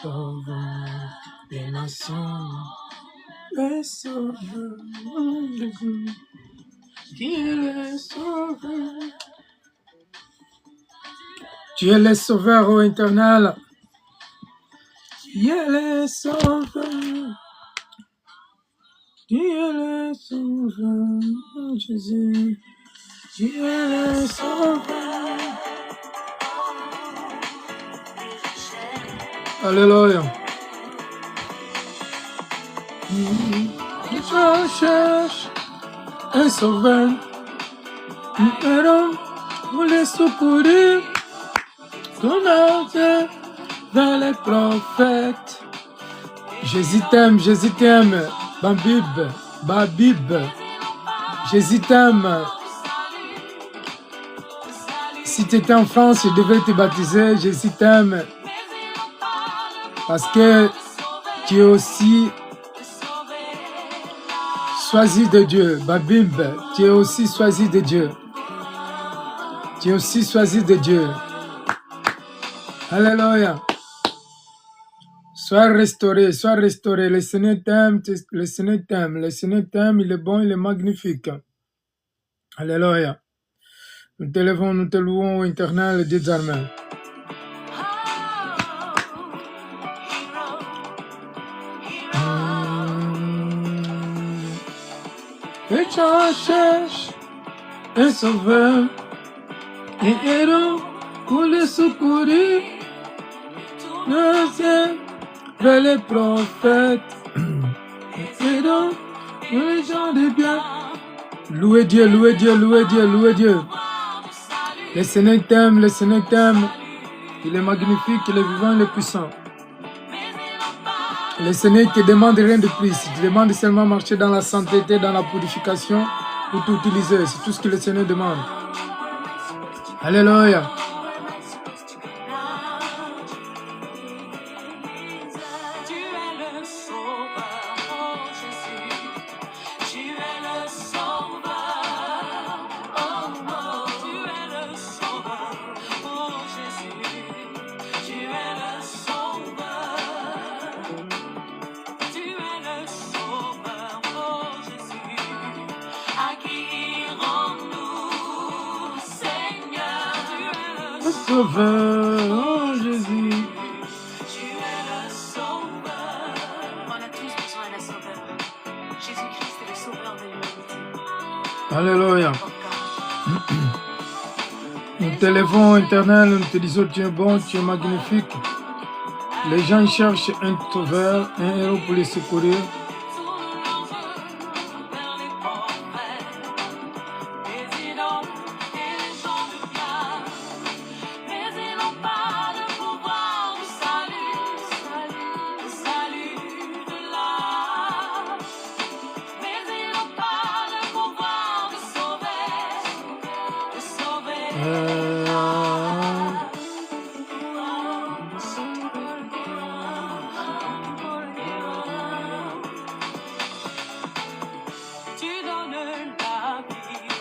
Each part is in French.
Sauveur des nations, le sauveur de vous, qui est le sauveur. Tu es le sauveur, ô éternel. Tu es le sauveur. Tu es le sauveur, Jésus. Tu es le sauveur. Alléluia. Je cherche un sauveur, un héros pour les secourir. Ton âge vers les prophètes. Jésus t'aime, Babib. Jésus t'aime. Si tu étais en France, je devais te baptiser. Jésus t'aime. Parce que tu es aussi choisi de Dieu. Babib, tu es aussi choisi de Dieu. Tu es aussi choisi de Dieu. Alléluia. Sois restauré. Le Seigneur t'aime, le Seigneur t'aime, il est bon, il est magnifique. Alléluia. Nous te levons, nous te louons, éternel Dieu des armées. Et je cherche un sauveur, un héros pour le secourir. Vers les prophètes, et donc, les gens de bien. Louez Dieu. Le Seigneur t'aime, il est magnifique, il est vivant, il est puissant. Le Seigneur te demande rien de plus, il te demande seulement marcher dans la sainteté, dans la purification, pour t'utiliser, c'est tout ce que le Seigneur demande. Alléluia. Sauveur, oh Jésus. Tu es le sauveur. On a tous besoin d'un sauveur. Jésus-Christ est le sauveur de l'humanité. Alléluia. Nous te levons, éternel, nous te disons tu es bon, tu es magnifique. Les gens cherchent un sauveur, un héros pour les secourir.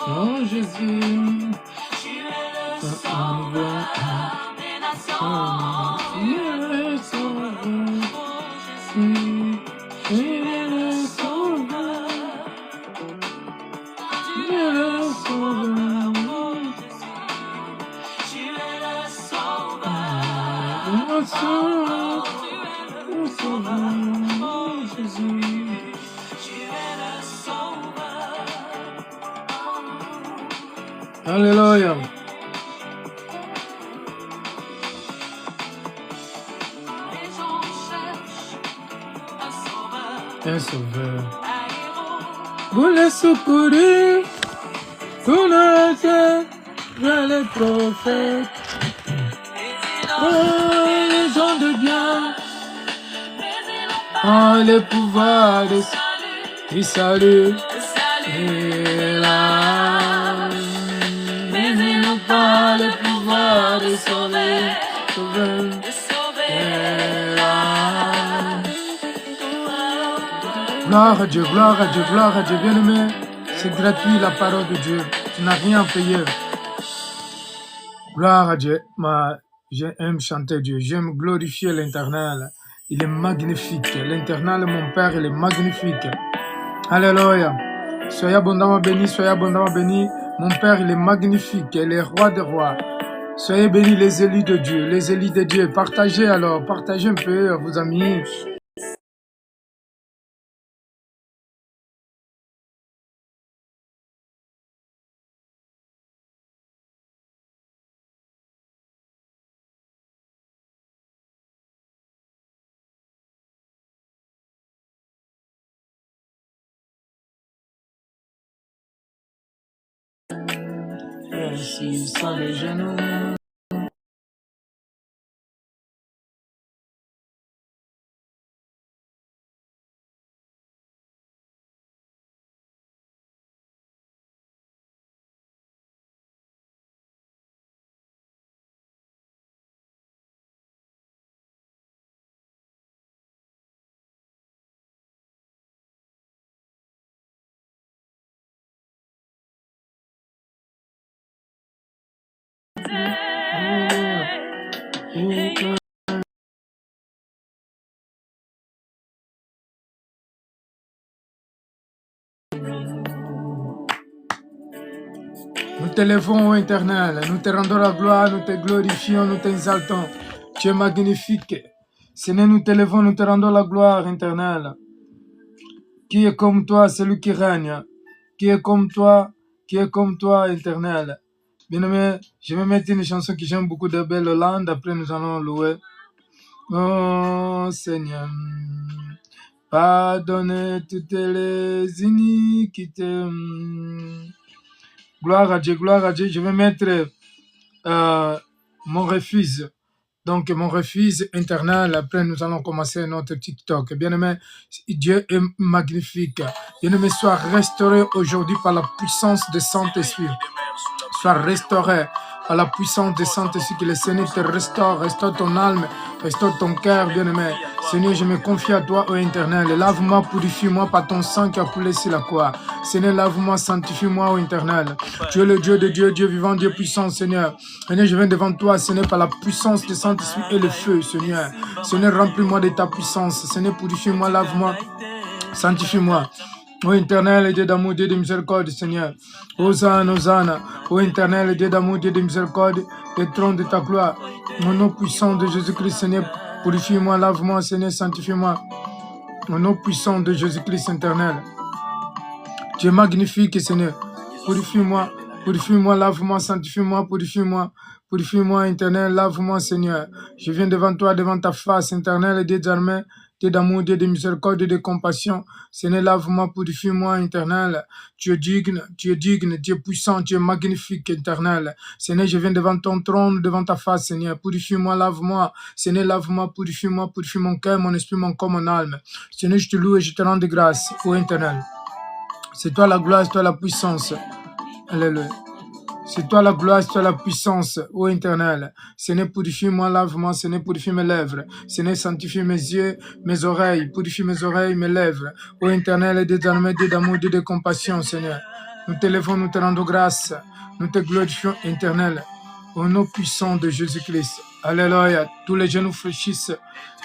Oh Jésus, tu es le sauveur des nations. Tu es le sauveur, Jésus. Tu es le sauveur. Tu es le sauveur, Jésus. Tu es le sauveur. Le sauveur, Jésus. Alléluia. Un sauveur. Vous les secourir, tout le ciel, vers les prophètes. Oh, les gens de bien. Oh, le pouvoir du salut. Et là. Le pouvoir de sauver. Gloire à Dieu, bien-aimé. C'est gratuit la parole de Dieu. Tu n'as rien à payer. Gloire à Dieu. J'aime chanter Dieu, j'aime glorifier l'Éternel. Il est magnifique. L'Éternel, mon Père, il est magnifique. Alléluia. Soyez abondamment bénis, soyez abondamment bénis. Mon Père, il est magnifique, il est roi des rois. Soyez bénis les élus de Dieu, les élus de Dieu. Partagez alors, partagez un peu à vos amis. Ainsi sont les genoux. Nous t'élevons, ô Éternel, nous te rendons la gloire, nous te glorifions, nous t'exaltons. Tu es magnifique. Seigneur, nous t'élevons, nous te rendons la gloire, Éternel. Qui est comme toi, celui qui règne? Qui est comme toi, Éternel? Bien-aimé, je vais mettre une chanson que j'aime beaucoup de Belle Hollande, après nous allons louer. Oh Seigneur, pardonne toutes les iniquités. Gloire à Dieu, gloire à Dieu. Je vais mettre mon refuge. Donc, mon refuge éternel. Après, nous allons commencer notre TikTok. Bien-aimé, Dieu est magnifique. Bien-aimé, sois restauré aujourd'hui par la puissance de Saint-Esprit. Sois restauré par la puissance de Saint-Esprit. Que le Seigneur te restaure, restaure ton âme, restaure ton cœur, bien-aimé. Seigneur, je me confie à toi, ô Éternel. Lave-moi, purifie-moi par ton sang qui a coulé sur la croix. Seigneur, lave-moi, sanctifie-moi, ô Éternel. Tu es le Dieu de Dieu, Dieu vivant, Dieu puissant, Seigneur. Seigneur, je viens devant toi, Seigneur, par la puissance de Saint-Esprit et le feu, Seigneur. Seigneur, remplis-moi de ta puissance. Seigneur, purifie-moi, lave-moi, sanctifie-moi. Ô Éternel, Dieu d'amour, Dieu de miséricorde, Seigneur. Hosanna, Hosanna. Ô Éternel, Dieu d'amour, Dieu de miséricorde, le trône de ta gloire. Au nom puissant de Jésus-Christ, Seigneur, purifie-moi, lave-moi, Seigneur, sanctifie-moi. Au nom puissant de Jésus-Christ, éternel. Tu es magnifique, Seigneur. Purifie-moi, purifie-moi, lave-moi, sanctifie-moi, purifie-moi. Purifie-moi, éternel, lave-moi, Seigneur. Je viens devant toi, devant ta face, éternel, Dieu d'armée, Dieu d'amour, Dieu de miséricorde, Dieu de compassion. Seigneur, lave-moi, purifie-moi, éternel. Tu es digne, tu es puissant, tu es magnifique, éternel. Seigneur, je viens devant ton trône, devant ta face, Seigneur. Purifie-moi, lave-moi. Seigneur, lave-moi, purifie-moi, purifie mon cœur, mon esprit, mon corps, mon âme. Seigneur, je te loue et je te rends de grâce, ô éternel. C'est toi la gloire, c'est toi la puissance. Alléluia. C'est toi la gloire, c'est toi la puissance, ô éternel. Seigneur, purifie-moi, lave-moi, Seigneur, purifie mes lèvres. Seigneur, sanctifie mes yeux, mes oreilles, purifie mes oreilles, mes lèvres. Ô éternel, Dieu d'armée, Dieu d'amour, Dieu de compassion, Seigneur. Nous t'élevons, nous te rendons grâce. Nous te glorifions, éternel. Au nom puissant de Jésus-Christ. Alléluia. Tous les genoux fléchissent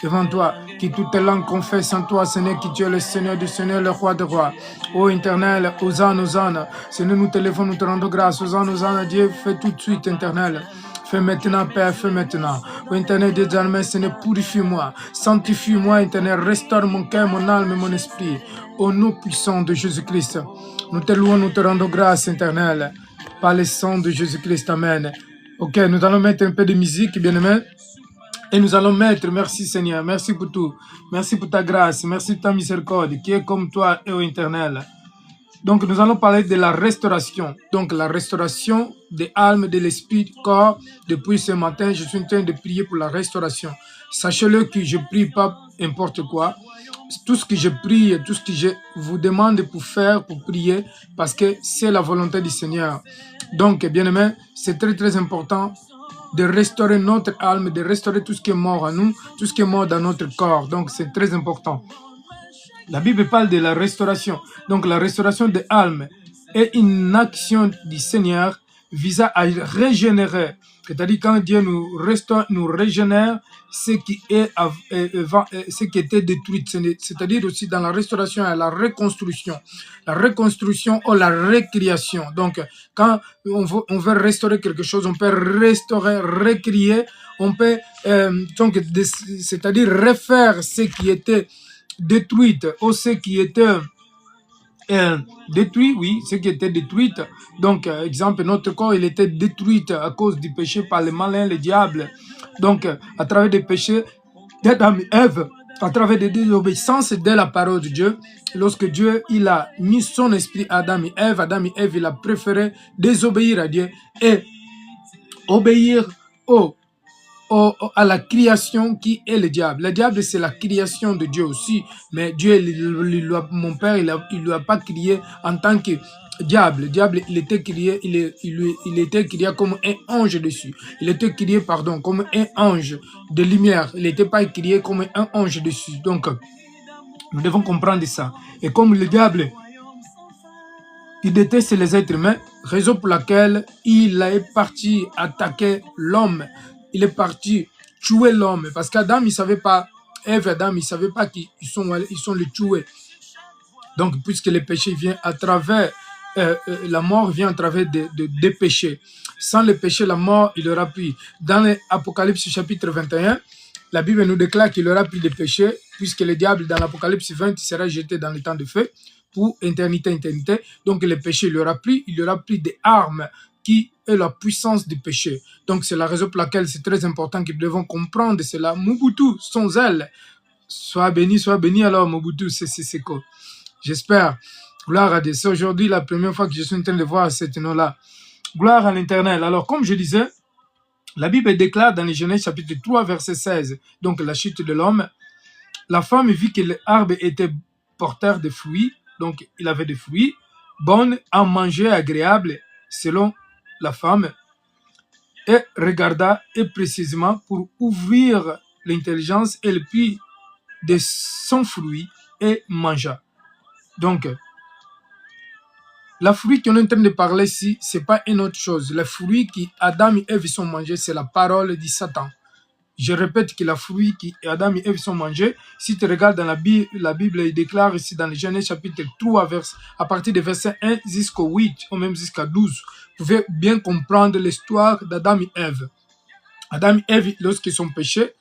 devant toi. Que toutes les langues confessent en toi, Seigneur, que tu es le Seigneur du Seigneur, le roi des rois. Ô éternel, Hosanna, Hosanna. Seigneur, nous t'élevons, nous te rendons grâce. Hosanna, Hosanna, Dieu, fais tout de suite, éternel. Fais maintenant, Père, fais maintenant. Ô éternel, Dieu d'armée, Seigneur, purifie-moi. Sanctifie-moi, éternel. Restaure mon cœur, mon âme et mon esprit. Au nom puissant de Jésus-Christ. Nous te louons, nous te rendons grâce, éternel. Par le sang de Jésus-Christ, amen. Ok, nous allons mettre un peu de musique, bien-aimé. Et nous allons mettre, merci Seigneur, merci pour tout. Merci pour ta grâce, merci pour ta miséricorde, qui est comme toi et au éternel. Donc, nous allons parler de la restauration. Donc, la restauration des âmes, de l'esprit, du corps. Depuis ce matin, je suis en train de prier pour la restauration. Sachez-le que je ne prie pas n'importe quoi. Tout ce que je prie, tout ce que je vous demande pour faire, pour prier, parce que c'est la volonté du Seigneur. Donc, bien aimé, c'est très très important de restaurer notre âme, de restaurer tout ce qui est mort en nous, tout ce qui est mort dans notre corps. Donc, c'est très important. La Bible parle de la restauration. Donc, la restauration de l'âme est une action du Seigneur visant à régénérer C'est-à-dire quand Dieu nous restaure, nous régénère ce qui était détruit. C'est-à-dire aussi dans la restauration et la reconstruction. La reconstruction ou la récréation. Donc, quand on veut restaurer quelque chose, on peut restaurer, recréer, on peut, c'est-à-dire refaire ce qui était détruit ou ce qui était détruit, oui, ce qui était détruit. Donc, exemple, notre corps, il était détruit à cause du péché par le malin, le diable. Donc, à travers des péchés d'Adam et Ève, à travers des désobéissances de la parole de Dieu, lorsque Dieu, il a mis son esprit à Adam et Ève, il a préféré désobéir à Dieu et obéir à la création qui est le diable. Le diable, c'est la création de Dieu aussi. Mais Dieu, mon père, il ne l'a pas créé en tant que diable. Le diable, il était créé, il était créé comme un ange dessus. Il était créé, pardon, comme un ange de lumière. Il n'était pas créé comme un ange dessus. Donc, nous devons comprendre ça. Et comme le diable, il déteste les êtres humains, raison pour laquelle il est parti attaquer l'homme. Il est parti tuer l'homme. Parce qu'Adam, il ne savait pas, Ève et Adam, ils ne savaient pas qu'ils sont les tués. Donc, puisque le péché vient à travers, la mort vient à travers des péchés. Sans le péché, la mort, il aura pris. Dans l'Apocalypse chapitre 21, la Bible nous déclare qu'il aura pris des péchés, puisque le diable, dans l'Apocalypse 20, il sera jeté dans le temps de feu pour éternité. Donc, le péché, il aura pris des armes qui est la puissance du péché. Donc, c'est la raison pour laquelle c'est très important que nous devons comprendre cela. Mobutu, son zèle. Sois béni, alors Mobutu, c'est quoi? J'espère. Gloire à Dieu. C'est aujourd'hui la première fois que je suis en train de voir ce nom-là. Gloire à l'Éternel. Alors, comme je disais, la Bible déclare dans les Genèse chapitre 3, verset 16, donc la chute de l'homme, la femme vit que l'arbre était porteur de fruits, donc il avait des fruits, bonnes à manger, agréables, selon la femme, et regarda et précisément pour ouvrir l'intelligence, elle prit de son fruit et mangea. Donc, la fruit qu'on est en train de parler ici, ce n'est pas une autre chose. Le fruit qu'Adam et Ève sont mangés, c'est la parole de Satan. Je répète que la fruit qu'Adam et Ève sont mangés, si tu regardes dans la Bible, il déclare ici dans le Genèse chapitre 3, à partir de verset 1 jusqu'au 8, ou même jusqu'à 12, vous pouvez bien comprendre l'histoire d'Adam et Ève. Adam et Ève, lorsqu'ils sont péchés,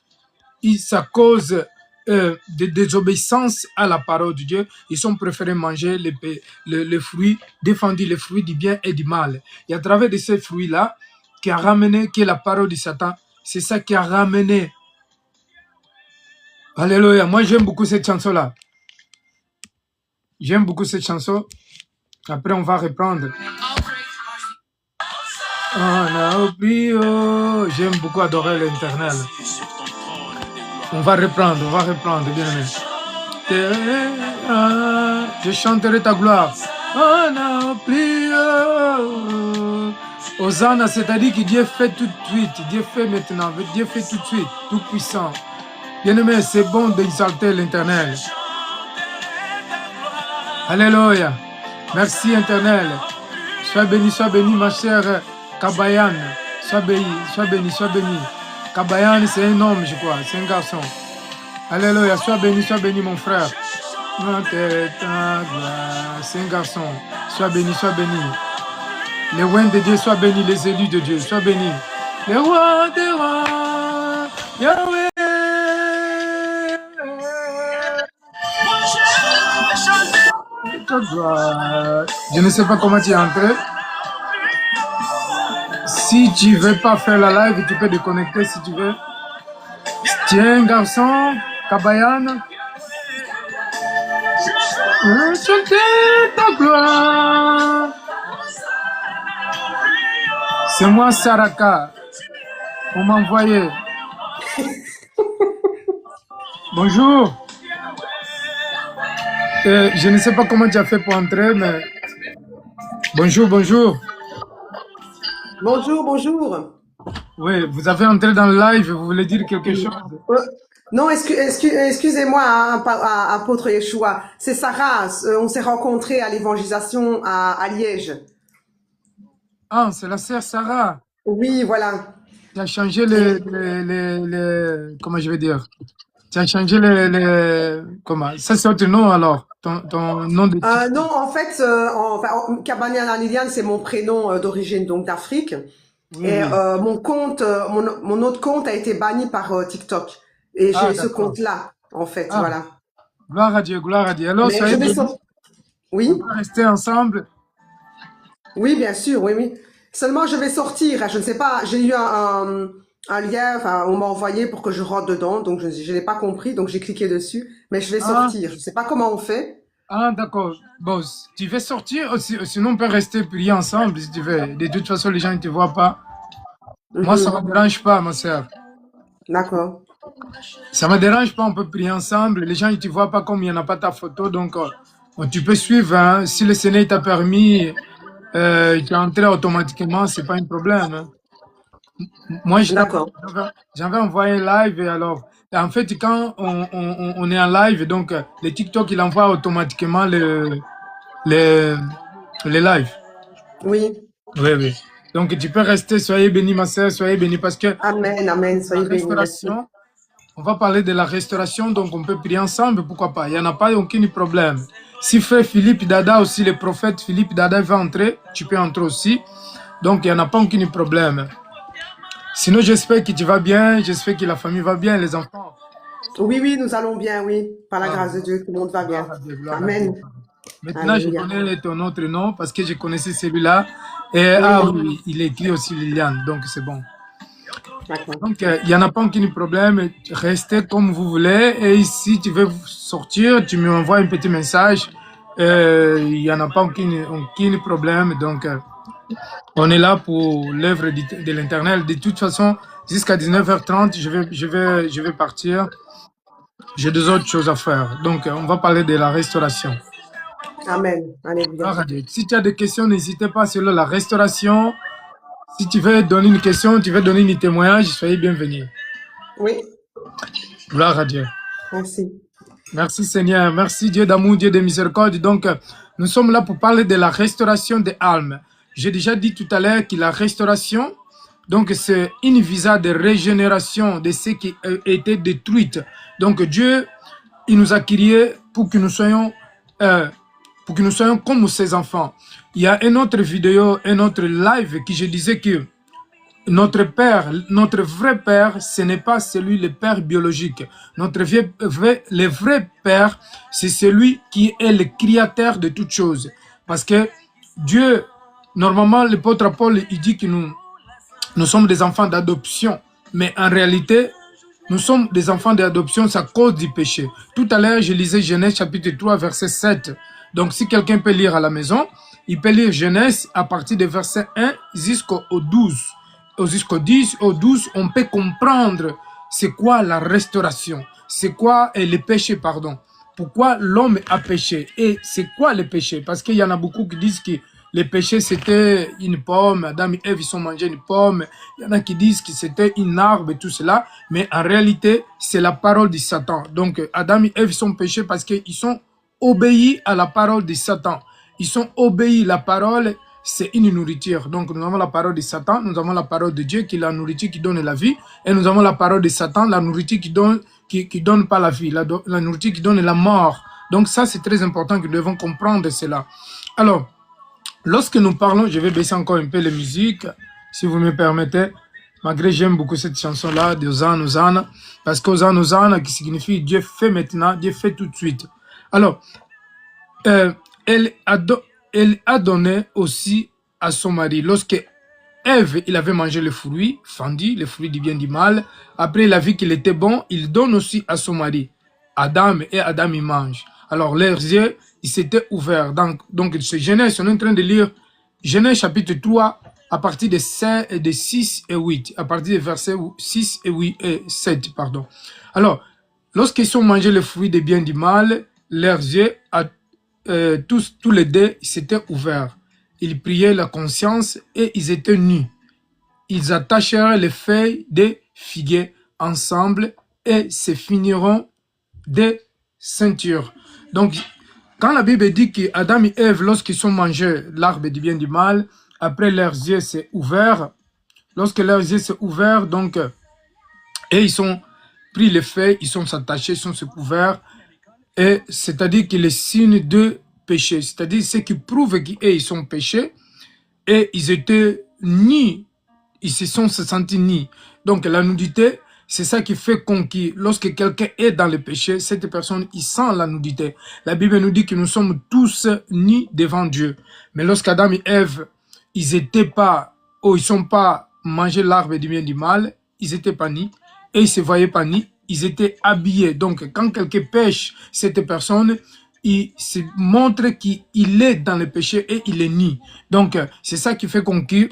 à cause de désobéissance à la parole de Dieu, ils ont préféré manger les fruits, défendu les fruits du bien et du mal. Et à travers de ces fruits-là, qui a ramené, qui est la parole de Satan, c'est ça qui a ramené. Alléluia. Moi, j'aime beaucoup cette chanson-là. J'aime beaucoup cette chanson. Après, on va reprendre. J'aime beaucoup adorer l'Éternel. On va reprendre, bien aimé. Je chanterai ta gloire. Hosanna, c'est-à-dire que Dieu fait tout de suite, Dieu fait maintenant, Dieu fait tout de suite, tout puissant. Bien aimé, c'est bon d'exalter l'Éternel. Alléluia. Merci, Éternel. Sois béni, ma chère Kabayan. Sois béni. Kabayan, c'est un homme, je crois, c'est un garçon. Alléluia, sois béni, mon frère. C'est un garçon. Sois béni. Les rois de Dieu, sois béni. Les élus de Dieu, sois béni. Les rois des rois, Yahweh. Je ne sais pas comment tu es entré. Si tu ne veux pas faire la live, tu peux déconnecter si tu veux. Tiens, garçon, Kabayan. Chanter ta gloire. C'est moi, Saraka. On m'a envoyé. Bonjour. Je ne sais pas comment tu as fait pour entrer, mais... Bonjour. Bonjour. Oui, vous avez entré dans le live, vous voulez dire quelque chose? Non, excusez-moi, hein, apôtre Yeshua. C'est Sarah, on s'est rencontrés à l'évangélisation à Liège. Ah, c'est la sœur Sarah. Oui, voilà. Tu as changé comment je vais dire? Tu as changé comment? Ça, c'est autre nom alors? Ton nom de Non, TikTok? en fait, Kabania Liliane, c'est mon prénom d'origine, donc d'Afrique. Oui, Et oui. mon compte, mon autre compte a été banni par TikTok. Et Ah, j'ai ce d'accord. compte-là, en fait, Ah, voilà. gloire à Dieu, gloire à Dieu. Alors, Mais je soyez vais bénis. sortir. On Oui, va rester ensemble. oui, bien sûr, oui, oui. Seulement, je vais sortir. Je ne sais pas, j'ai eu un lien, enfin, on m'a envoyé pour que je rentre dedans, donc je l'ai pas compris, donc j'ai cliqué dessus. Mais je vais Ah, sortir. Je sais pas comment on fait. ah, d'accord. Bon, tu veux sortir, sinon on peut rester prier ensemble si tu veux. De toute façon, les gens ne te voient pas. Moi, ça ne me Mhm. dérange pas, ma sœur. D'accord. Ça ne me dérange pas, on peut prier ensemble. Les gens ne te voient pas comme il n'y en a pas ta photo. Donc, bon, tu peux suivre. Hein. Si le Seigneur t'a permis, tu es entré automatiquement, ce n'est pas un problème. Hein. Moi, D'accord. j'avais envoyé live. Et alors, en fait, quand on est en live, donc le TikTok, il envoie automatiquement les, les lives. Oui. Oui, oui. Donc, tu peux rester. Soyez bénis, ma sœur, soyez bénis parce que Amen, amen. la Soyez bénis, merci. restauration, on va parler de la restauration, donc on peut prier ensemble, pourquoi pas. Il n'y en a pas aucun problème. Si frère Philippe Dada aussi, le prophète Philippe Dada veut entrer, tu peux entrer aussi. Donc il n'y en a pas aucun problème. Sinon, j'espère que tu vas bien, j'espère que la famille va bien, les enfants. Oui, oui, nous allons bien, oui. Par la Ah, grâce de Dieu, tout le monde va bien. gloire à Dieu, gloire à Dieu. Amen. Maintenant, je Alléluia. connais ton autre nom parce que je connaissais celui-là. Et ah Oui, oui, il est écrit aussi Liliane, donc c'est bon. d'accord. Donc, il n'y en a pas aucun problème. Restez comme vous voulez. Et si tu veux sortir, tu m'envoies un petit message. Il n'y en a pas aucun problème. Donc, on est là pour l'œuvre de l'Éternel. De toute façon, jusqu'à 19h30, je vais partir. J'ai deux autres choses à faire. Donc, on va parler de la restauration. Amen. Alléluia. Si tu as des questions, n'hésitez pas sur la restauration. Si tu veux donner une question, tu veux donner un témoignage, soyez bienvenus. Oui, Gloire à Dieu. merci. Merci Seigneur, merci Dieu d'amour, Dieu de miséricorde. Donc, nous sommes là pour parler de la restauration des âmes. J'ai déjà dit tout à l'heure que la restauration, donc c'est une visa de régénération de ce qui a été détruit. Donc Dieu, il nous a créés pour que nous soyons comme ses enfants. Il y a une autre vidéo, un autre live qui je disais que notre père, notre vrai père, ce n'est pas celui, le père biologique. Le vrai père, c'est celui qui est le créateur de toutes choses. Parce que Dieu, normalement, l'apôtre Paul, il dit que nous sommes des enfants d'adoption. Mais en réalité, nous sommes des enfants d'adoption, c'est à cause du péché. Tout à l'heure, je lisais Genèse chapitre 3, verset 7. Donc, si quelqu'un peut lire à la maison, il peut lire Genèse à partir du verset 1 jusqu'au 12. Jusqu'au 10, au 12, on peut comprendre c'est quoi la restauration, c'est quoi le péché, pardon. Pourquoi l'homme a péché et c'est quoi le péché? Parce qu'il y en a beaucoup qui disent que le péché c'était une pomme, Adam et Ève ils ont mangé une pomme, il y en a qui disent que c'était une arbre et tout cela, mais en réalité c'est la parole de Satan. Donc Adam et Ève ils sont péchés parce qu'ils sont obéis à la parole de Satan. Ils sont obéis, la parole c'est une nourriture. Donc nous avons la parole de Satan, nous avons la parole de Dieu qui est la nourriture qui donne la vie, et nous avons la parole de Satan, la nourriture qui donne pas la vie, la nourriture qui donne la mort. Donc ça c'est très important que nous devons comprendre cela. Alors, lorsque nous parlons, je vais baisser encore un peu la musique, si vous me permettez, malgré j'aime beaucoup cette chanson-là, de Hosanna, Hosanna, parce qu'Hosanna, Hosanna, qui signifie Dieu fait maintenant, Dieu fait tout de suite. Alors, elle a donné aussi à son mari, lorsque Ève, il avait mangé le fruit, fendu, le fruit du bien et du mal, après il a vu qu'il était bon, il donne aussi à son mari. Adam et Adam, ils mangent. Alors leurs yeux, ils s'étaient ouverts. Donc ce Genèse, on est en train de lire Genèse chapitre 3, à partir de 6 et 8, à partir des versets 6 et 8 et 7, pardon. Alors, lorsqu'ils ont mangé le fruit du bien et du mal, leurs yeux, tous les deux, s'étaient ouverts. Ils priaient la conscience et ils étaient nus. Ils attachèrent les feuilles des figuiers ensemble et se finiront des ceintures. Donc, quand la Bible dit qu'Adam et Ève, lorsqu'ils ont mangé l'arbre du bien et du mal, après leurs yeux s'est ouverts, lorsque leurs yeux sont ouverts, donc, et ils ont pris les faits, ils sont attachés, ils sont couverts, et c'est-à-dire que les signes de péché, c'est-à-dire ce qui prouve qu'ils sont péchés, et ils étaient nus, ils se sont sentis nus. Donc la nudité, c'est ça qui fait conquis. Lorsque quelqu'un est dans le péché, cette personne, il sent la nudité. La Bible nous dit que nous sommes tous nus devant Dieu. Mais lorsqu'Adam et Ève, ils étaient pas, ou ils sont pas mangé l'arbre du bien et du mal, ils étaient pas nus, et ils se voyaient pas nus, ils étaient habillés. Donc quand quelqu'un pêche cette personne, il se montre qu'il est dans le péché et il est nu. Donc c'est ça qui fait conquis.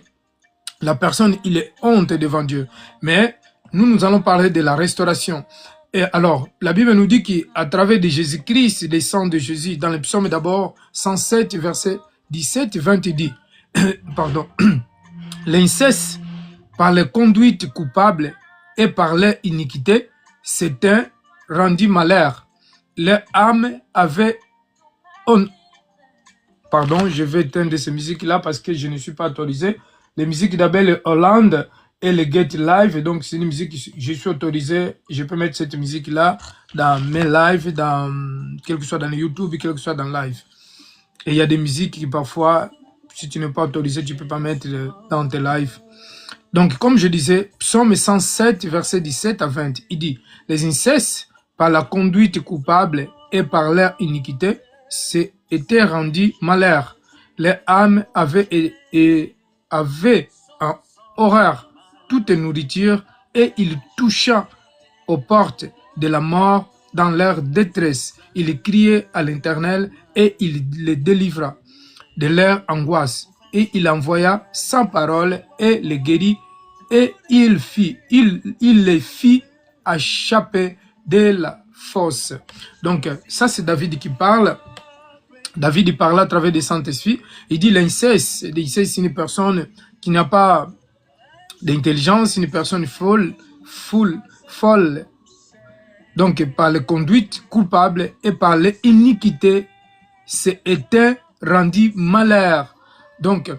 La personne, il est honte devant Dieu. Mais nous allons parler de la restauration. Et alors, la Bible nous dit qu'à travers de Jésus-Christ, des sang de Jésus, dans le psaume d'abord 107, verset 17, 20, il dit, pardon, l'inceste par les conduites coupables et par leur iniquité, c'est un rendu malheur. Leur âme avait... Pardon, je vais éteindre ces musiques-là parce que je ne suis pas autorisé. Les musiques d'Abel Hollande et le Get Live, donc c'est une musique que je suis autorisé, je peux mettre cette musique-là dans mes lives, quel que soit dans le YouTube, quel que soit dans le live. Et il y a des musiques qui parfois, si tu n'es pas autorisé, tu ne peux pas mettre dans tes lives. Donc comme je disais, psaume 107, verset 17 à 20, il dit, les incestes, par la conduite coupable et par leur iniquité, étaient rendus malheur. Les âmes avaient en horreur toute nourriture et ils toucha aux portes de la mort dans leur détresse. Il criait à l'Éternel et il les délivra de leur angoisse. Et il envoya sans parole et les guérit et il les fit échapper de la fosse. Donc ça c'est David qui parle. David il parle à travers des Saint-Esprit. Il dit l'inceste. L'inceste c'est une personne qui n'a pas d'intelligence, une personne folle. Donc par les conduites coupables et par l'iniquité, c'était rendu malheur. Donc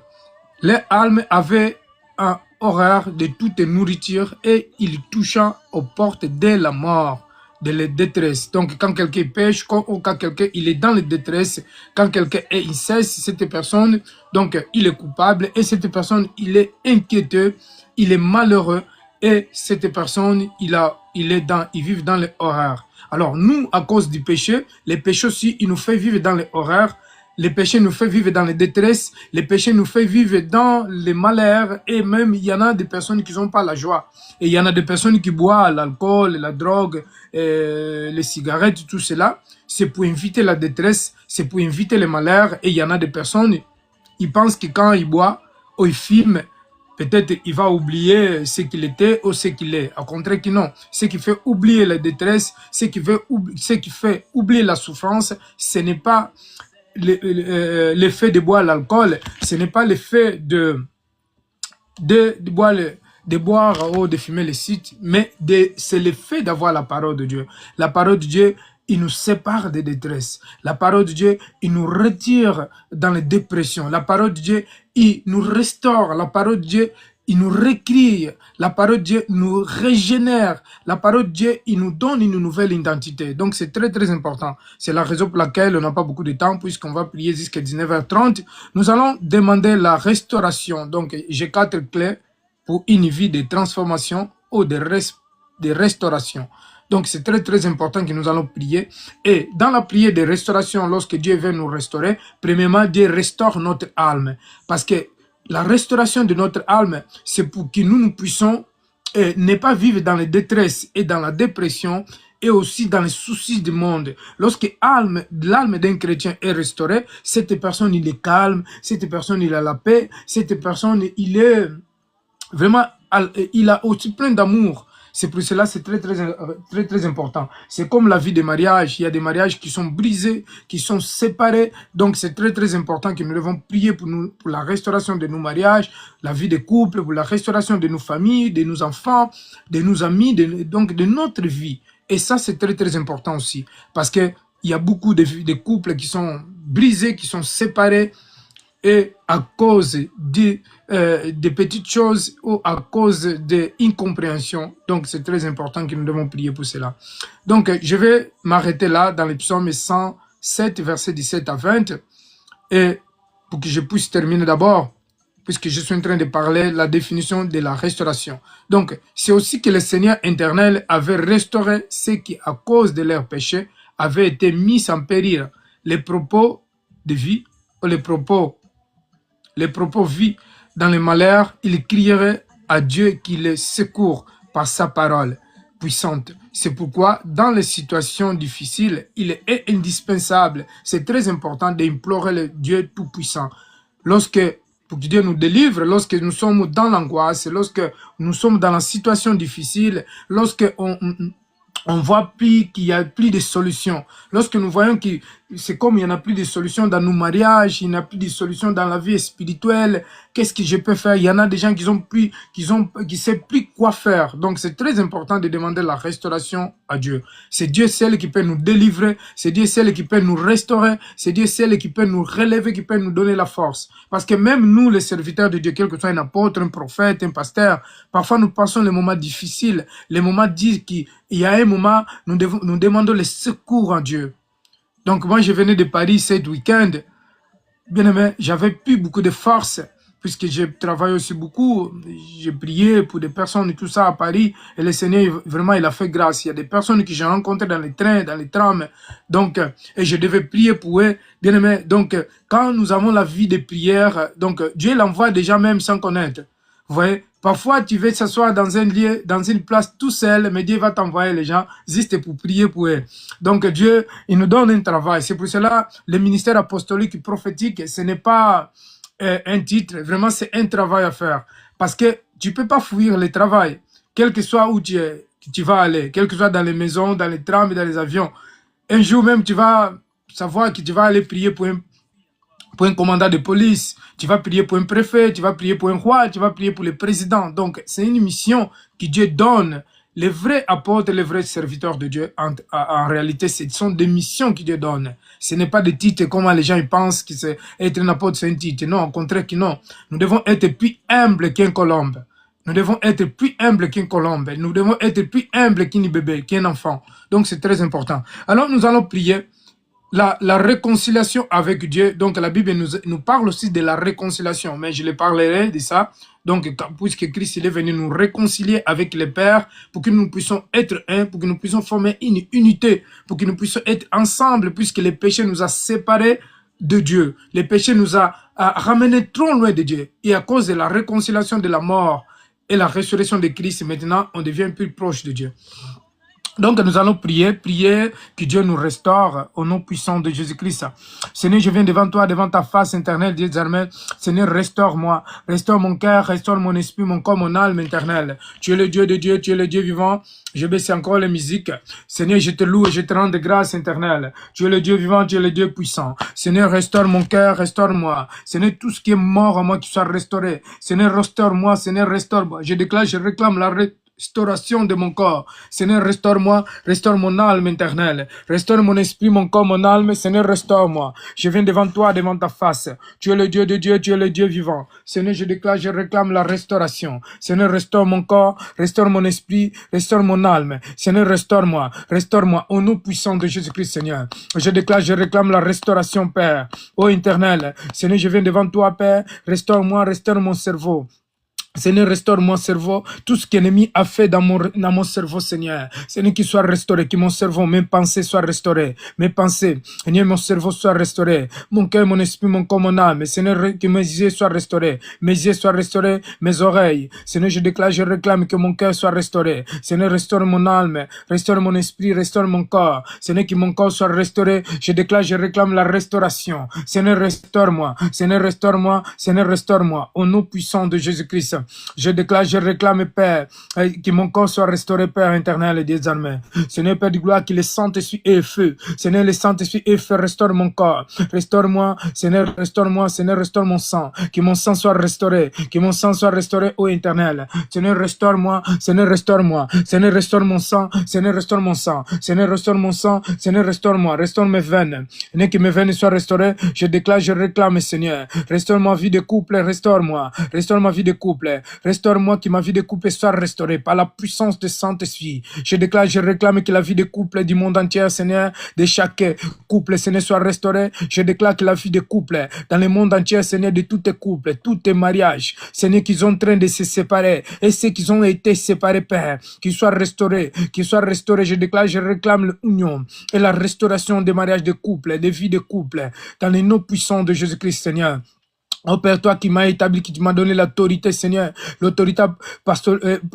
les âmes avaient un horreur de toute nourriture et ils touchant aux portes de la mort, de la détresse. Donc quand quelqu'un pêche, ou quand quelqu'un il est dans la détresse, quand quelqu'un est inceste, cette personne, donc il est coupable et cette personne il est inquiéteux, il est malheureux et cette personne il vit dans les horreurs. Alors nous, à cause du péché, les péchés aussi, ils nous fait vivre dans les horreurs. Les péchés nous fait vivre dans les détresses, les péchés nous fait vivre dans les malheurs et même il y en a des personnes qui n'ont pas la joie. Et il y en a des personnes qui boivent l'alcool, la drogue, les cigarettes, tout cela. C'est pour éviter la détresse, c'est pour éviter les malheurs. Et il y en a des personnes, ils pensent que quand ils boivent ou ils fument, peut-être il va oublier ce qu'il était ou ce qu'il est. Au contraire que non. Ce qui fait oublier la détresse, ce qui fait oublier la souffrance, ce n'est pas l'effet de boire l'alcool, ce n'est pas l'effet de boire ou de fumer les sites, mais c'est l'effet d'avoir la parole de Dieu. La parole de Dieu, il nous sépare des détresses. La parole de Dieu, il nous retire dans les dépressions. La parole de Dieu, il nous restaure. La parole de Dieu, il nous récrie. La parole de Dieu nous régénère. La parole de Dieu, il nous donne une nouvelle identité. Donc, c'est très, très important. C'est la raison pour laquelle on n'a pas beaucoup de temps, puisqu'on va prier jusqu'à 19h30. Nous allons demander la restauration. Donc, j'ai 4 clés pour une vie de transformation ou de restauration. Donc, c'est très, très important que nous allons prier. Et dans la prière de restauration, lorsque Dieu veut nous restaurer, premièrement, Dieu restaure notre âme. Parce que la restauration de notre âme, c'est pour que nous puissions ne pas vivre dans les détresses et dans la dépression et aussi dans les soucis du monde. Lorsque l'âme d'un chrétien est restaurée, cette personne, il est calme, cette personne, il a la paix, cette personne, il est vraiment, il a aussi plein d'amour. C'est pour cela c'est très important. C'est comme la vie des mariages. Il y a des mariages qui sont brisés, qui sont séparés. Donc c'est très important que nous devons prier pour la restauration de nos mariages, la vie des couples, pour la restauration de nos familles, de nos enfants, de nos amis, donc de notre vie. Et ça c'est très important aussi. Parce que il y a beaucoup de couples qui sont brisés, qui sont séparés. et à cause des petites choses ou à cause de incompréhension. Donc, c'est très important que nous devons prier pour cela. Donc, je vais m'arrêter là dans le psaume 107, versets 17 à 20. Et pour que je puisse terminer d'abord, puisque je suis en train de parler la définition de la restauration. Donc, c'est aussi que le Seigneur éternel avait restauré ceux qui, à cause de leurs péchés, avaient été mis en péril. Les propos de vie, ou les propos vie dans le malheur, il crierait à Dieu qui les secourt par sa parole puissante. C'est pourquoi, dans les situations difficiles, il est indispensable, c'est très important d'implorer le Dieu Tout-Puissant. Lorsque, pour que Dieu nous délivre, lorsque nous sommes dans l'angoisse, lorsque nous sommes dans la situation difficile, lorsque on voit plus qu'il n'y a plus de solutions. Lorsque nous voyons que c'est comme il n'y en a plus de solutions dans nos mariages, il n'y a plus de solutions dans la vie spirituelle, qu'est-ce que je peux faire? Il y en a des gens qui ne savent plus quoi faire. Donc c'est très important de demander la restauration à Dieu. C'est Dieu seul qui peut nous délivrer, c'est Dieu seul qui peut nous restaurer, c'est Dieu seul qui peut nous relever, qui peut nous donner la force. Parce que même nous, les serviteurs de Dieu, quel que soit un apôtre, un prophète, un pasteur, parfois nous passons les moments difficiles, les moments disent qu'il y a un moment, nous demandons le secours en Dieu. Donc moi, je venais de Paris cet week-end. Bien aimé, j'avais plus beaucoup de force, puisque j'ai travaillé aussi beaucoup. J'ai prié pour des personnes et tout ça à Paris. Et le Seigneur, vraiment, il a fait grâce. Il y a des personnes que j'ai rencontrées dans les trains, dans les trams. Donc, et je devais prier pour eux. Bien aimé, donc, quand nous avons la vie de prière, donc, Dieu l'envoie déjà même sans connaître. Vous voyez, parfois tu veux s'asseoir dans un lieu, dans une place tout seul, mais Dieu va t'envoyer les gens juste pour prier pour eux. Donc Dieu, il nous donne un travail. C'est pour cela, le ministère apostolique et prophétique, ce n'est pas un titre, vraiment c'est un travail à faire. Parce que tu peux pas fuir le travail, quel que soit où tu vas aller, quel que soit dans les maisons, dans les trams, dans les avions. Un jour même, tu vas savoir que tu vas aller prier pour un commandant de police, tu vas prier pour un préfet, tu vas prier pour un roi, tu vas prier pour le président. Donc, c'est une mission que Dieu donne. Les vrais apôtres, les vrais serviteurs de Dieu, en réalité, ce sont des missions que Dieu donne. Ce n'est pas des titres comme les gens ils pensent que c'est être un apôtre, c'est un titre. Non, au contraire que non. Nous devons être plus humbles qu'un colombe. Nous devons être plus humbles qu'une colombe. Nous devons être plus humbles qu'un bébé, qu'un enfant. Donc, c'est très important. Alors, nous allons prier. La réconciliation avec Dieu, donc la Bible nous parle aussi de la réconciliation, mais je le parlerai de ça. Donc, puisque Christ il est venu nous réconcilier avec le Père, pour que nous puissions être un, pour que nous puissions former une unité, pour que nous puissions être ensemble, puisque le péché nous a séparés de Dieu. Le péché nous a ramenés trop loin de Dieu. Et à cause de la réconciliation de la mort et la résurrection de Christ, maintenant, on devient plus proche de Dieu. Donc, nous allons prier que Dieu nous restaure au nom puissant de Jésus-Christ. Seigneur, je viens devant toi, devant ta face éternelle, Dieu des armées. Seigneur, restaure-moi, restaure mon cœur, restaure mon esprit, mon corps, mon âme éternelle. Tu es le Dieu de Dieu, tu es le Dieu vivant. Je baisse encore les musiques. Seigneur, je te loue et je te rends de grâce éternelle. Tu es le Dieu vivant, tu es le Dieu puissant. Seigneur, restaure mon cœur, restaure-moi. Seigneur, tout ce qui est mort en moi qui soit restauré. Seigneur, restaure-moi, Seigneur, restaure-moi. Je déclare, je réclame la restauration de mon corps. Seigneur, restaure-moi, restaure mon âme éternelle. Restaure mon esprit, mon corps, mon âme. Seigneur, restaure-moi. Je viens devant toi, devant ta face. Tu es le Dieu de Dieu, tu es le Dieu vivant. Seigneur, je déclare, je réclame la restauration. Seigneur, restaure mon corps, restaure mon esprit, restaure mon âme. Seigneur, restaure-moi, restaure-moi. Au nom puissant de Jésus-Christ, Seigneur. Je déclare, je réclame la restauration, Père. Ô éternel, Seigneur, je viens devant toi, Père. Restaure-moi, restaure mon cerveau. Seigneur, restaure mon cerveau, tout ce que l'ennemi a fait dans mon cerveau, Seigneur. Seigneur, qu'il soit restauré, que mon cerveau, mes pensées soient restaurées. Mes pensées, Seigneur, mon cerveau soit restauré. Mon cœur, mon esprit, mon corps, mon âme. Seigneur, que mes yeux soient restaurés. Mes yeux soient restaurés, mes oreilles. Seigneur, je déclare, je réclame que mon cœur soit restauré. Seigneur, restaure mon âme, restaure mon esprit, restaure mon corps. Seigneur, que mon corps soit restauré. Je déclare, je réclame la restauration. Seigneur, restaure-moi. Seigneur, restaure-moi. Seigneur, restaure-moi. Au nom puissant de Jésus-Christ. Je déclare, je réclame, Père, que mon corps soit restauré, Père éternel et des armées. Seigneur, Père de gloire, que le Saint-Esprit et le feu. Seigneur, le Saint-Esprit et le feu, restaure mon corps. Restaure-moi, Seigneur, restaure-moi, Seigneur, restaure mon sang. Que mon sang soit restauré. Que mon sang soit restauré, ô éternel. Seigneur, restaure-moi. Seigneur, restaure-moi. Seigneur, restaure mon sang. Seigneur, restaure mon sang. Seigneur, restaure mon sang. Seigneur, restaure-moi. Restaure mes veines. Que mes veines soient restaurées. Je déclare, je réclame, Seigneur. Restaure ma vie de couple, restaure-moi. Restaure ma vie de couple. Restaure-moi, que ma vie de couple soit restaurée par la puissance de Saint-Esprit. Je déclare, je réclame que la vie de couple du monde entier, Seigneur, de chaque couple, Seigneur, soit restaurée. Je déclare que la vie de couple dans le monde entier, Seigneur, de tous les couples, tous les mariages, Seigneur, qui sont en train de se séparer, et ceux qui ont été séparés, Père, qu'ils soient restaurés, qu'ils soient restaurés. Je déclare, je réclame l'union et la restauration des mariages de couple, des vies de couple, dans les noms puissants de Jésus-Christ, Seigneur. Oh Père, toi qui m'as établi, qui m'as donné l'autorité, Seigneur, l'autorité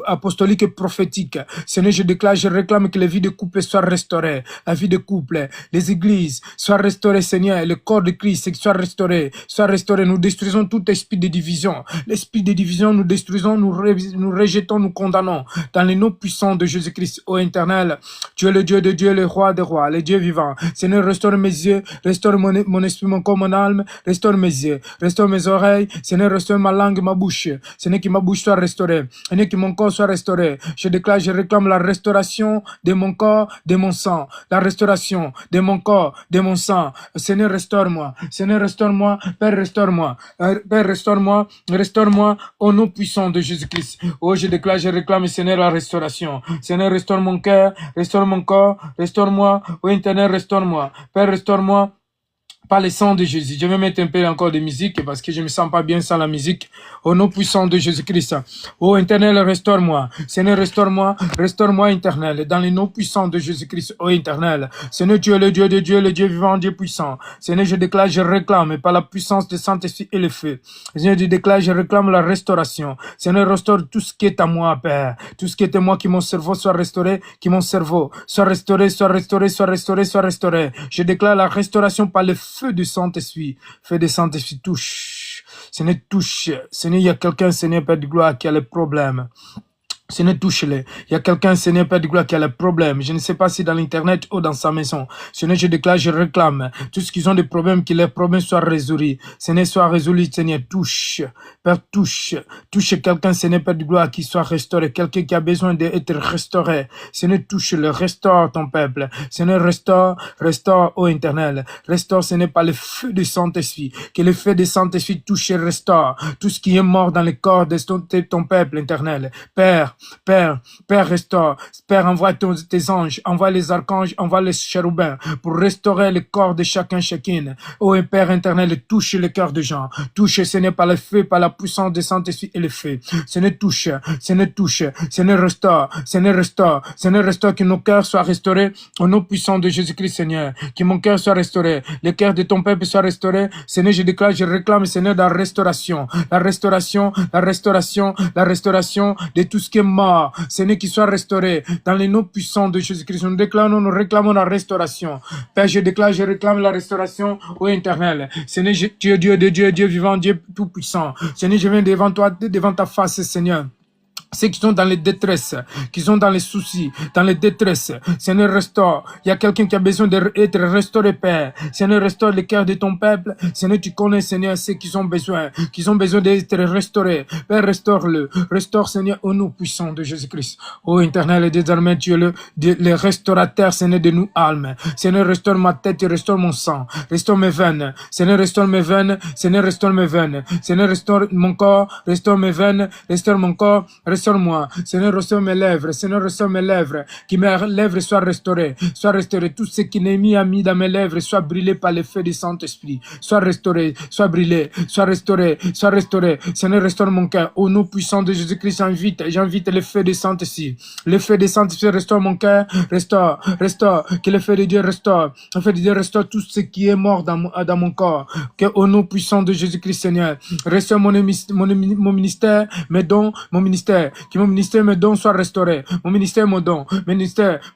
apostolique et prophétique. Seigneur, je déclare, je réclame que les vies de couple soient restaurées, la vie de couple, les églises soient restaurées, Seigneur, le corps de Christ soit restauré, soit restauré. Nous détruisons tout esprit de division. L'esprit de division, nous détruisons, nous rejetons, nous condamnons. Dans les noms puissants de Jésus-Christ, ô éternel, tu es le Dieu de Dieu, le roi des rois, le Dieu vivant. Seigneur, restaure mes yeux, restaure mon esprit, mon corps, mon âme, restaure mes yeux, restaure mes oreilles, Seigneur, restaure ma langue, ma bouche. Seigneur, que ma bouche soit restaurée. Seigneur, que mon corps soit restauré. Je déclare, je réclame la restauration de mon corps, de mon sang. La restauration de mon corps, de mon sang. Seigneur, restaure-moi. Seigneur, restaure-moi. Père, restaure-moi. Père, restaure-moi. Restaure-moi au nom puissant de Jésus-Christ. Oh, je déclare, je réclame, Seigneur, la restauration. Seigneur, restaure mon cœur, restaure mon corps, restaure-moi. Oh, éternel, restaure-moi. Père, restaure-moi. Par le sang de Jésus. Je vais mettre un peu encore de musique parce que je me sens pas bien sans la musique. Au nom puissant de Jésus-Christ. Oh, éternel, restaure-moi. Seigneur, restaure-moi. Restaure-moi, éternel. Dans les noms puissants de Jésus-Christ. Oh, éternel. Seigneur, tu es le Dieu de Dieu, le Dieu vivant, Dieu puissant. Seigneur, je déclare, je réclame par la puissance de Saint-Esprit et le feu. Seigneur, je déclare, je réclame la restauration. Seigneur, restaure tout ce qui est à moi, Père. Tout ce qui est à moi, que mon cerveau soit restauré, que mon cerveau soit restauré, soit restauré, soit restauré, soit restauré. Je déclare la restauration par le feu du Saint-Esprit. Feu du Saint-Esprit, touche. Seigneur, touche. Seigneur, il y a quelqu'un, Seigneur, Père de gloire, qui a le problème. Seigneur, touche-les. Il y a quelqu'un, Seigneur, Père de gloire, qui a le problème. Je ne sais pas si dans l'internet ou dans sa maison. Seigneur, je déclare, je réclame. Tout ce qu'ils ont des problèmes, que leurs problèmes soient résolus. Seigneur, soient résolus. Seigneur, touche. Père, touche. Touche quelqu'un, Seigneur, Père de gloire, qui soit restauré. Quelqu'un qui a besoin d'être restauré. Seigneur, touche-le. Restaure ton peuple. Seigneur, restaure, ô éternel. Restaure, Seigneur, par le feu du Saint-Esprit. Que le feu du Saint-Esprit touche et restaure. Tout ce qui est mort dans le corps de ton peuple, éternel. Père, restaure. Père, envoie tes anges, envoie les archanges, envoie les chérubins pour restaurer le corps de chacun, chacune. Oh, Père éternel, touche le cœur des gens. Touche, Seigneur, par le feu, par la puissance du Saint-Esprit et le feu. Seigneur, touche. Seigneur, touche. Seigneur, restaure. Seigneur, restaure. Seigneur, restaure, que nos cœurs soient restaurés au nom puissant de Jésus-Christ, Seigneur. Que mon cœur soit restauré. Le cœur de ton peuple soit restauré. Seigneur, je déclare, je réclame, Seigneur, la restauration. La restauration, la restauration, la restauration de tout ce qui est mort. Seigneur, qui soit restauré dans les noms puissants de Jésus-Christ. Nous déclarons, nous réclamons la restauration. Père, je déclare, je réclame la restauration au éternel. Seigneur, tu es Dieu de Dieu, Dieu vivant, Dieu tout puissant. Seigneur, je viens devant toi, devant ta face, Seigneur. Ceux qui sont dans les détresses, qui sont dans les soucis, dans les détresses, Seigneur, restaure. Il y a quelqu'un qui a besoin d'être restauré, Père. Seigneur, restaure le cœur de ton peuple. Seigneur, tu connais, Seigneur, ceux qui ont besoin d'être restaurés. Père, restaure-le. Restaure, Seigneur, au nom puissant de Jésus-Christ. Ô éternel, et désormais, tu es le restaurateur, Seigneur, de nous âmes. Seigneur, restaure ma tête et restaure mon sang. Restaure mes veines. Seigneur, restaure mes veines. Seigneur, restaure mes veines. Seigneur, restaure mon corps. Restaure mes veines. Restaure mon corps. Restaure-moi. Seigneur, restaure mes lèvres. Seigneur, restaure mes lèvres. Que mes lèvres soient restaurées. Soient restaurées. Tout ce qui n'est mis à mis dans mes lèvres soit brûlé par le feu du Saint-Esprit. Soit restauré. Soit brûlé. Soit restauré. Soit restauré. Seigneur, restaure mon cœur. Au nom puissant de Jésus-Christ, j'invite le feu du Saint-Esprit. Le feu du Saint-Esprit restaure mon cœur. Restaure. Restaure. Que le feu de Dieu restaure. Le feu de Dieu restaure tout ce qui est mort dans mon corps. Que au nom puissant de Jésus-Christ, Seigneur, restaure mon ministère, mes dons, mon ministère. que mon ministère, mes dons soient restaurés. Mon ministère, mon don,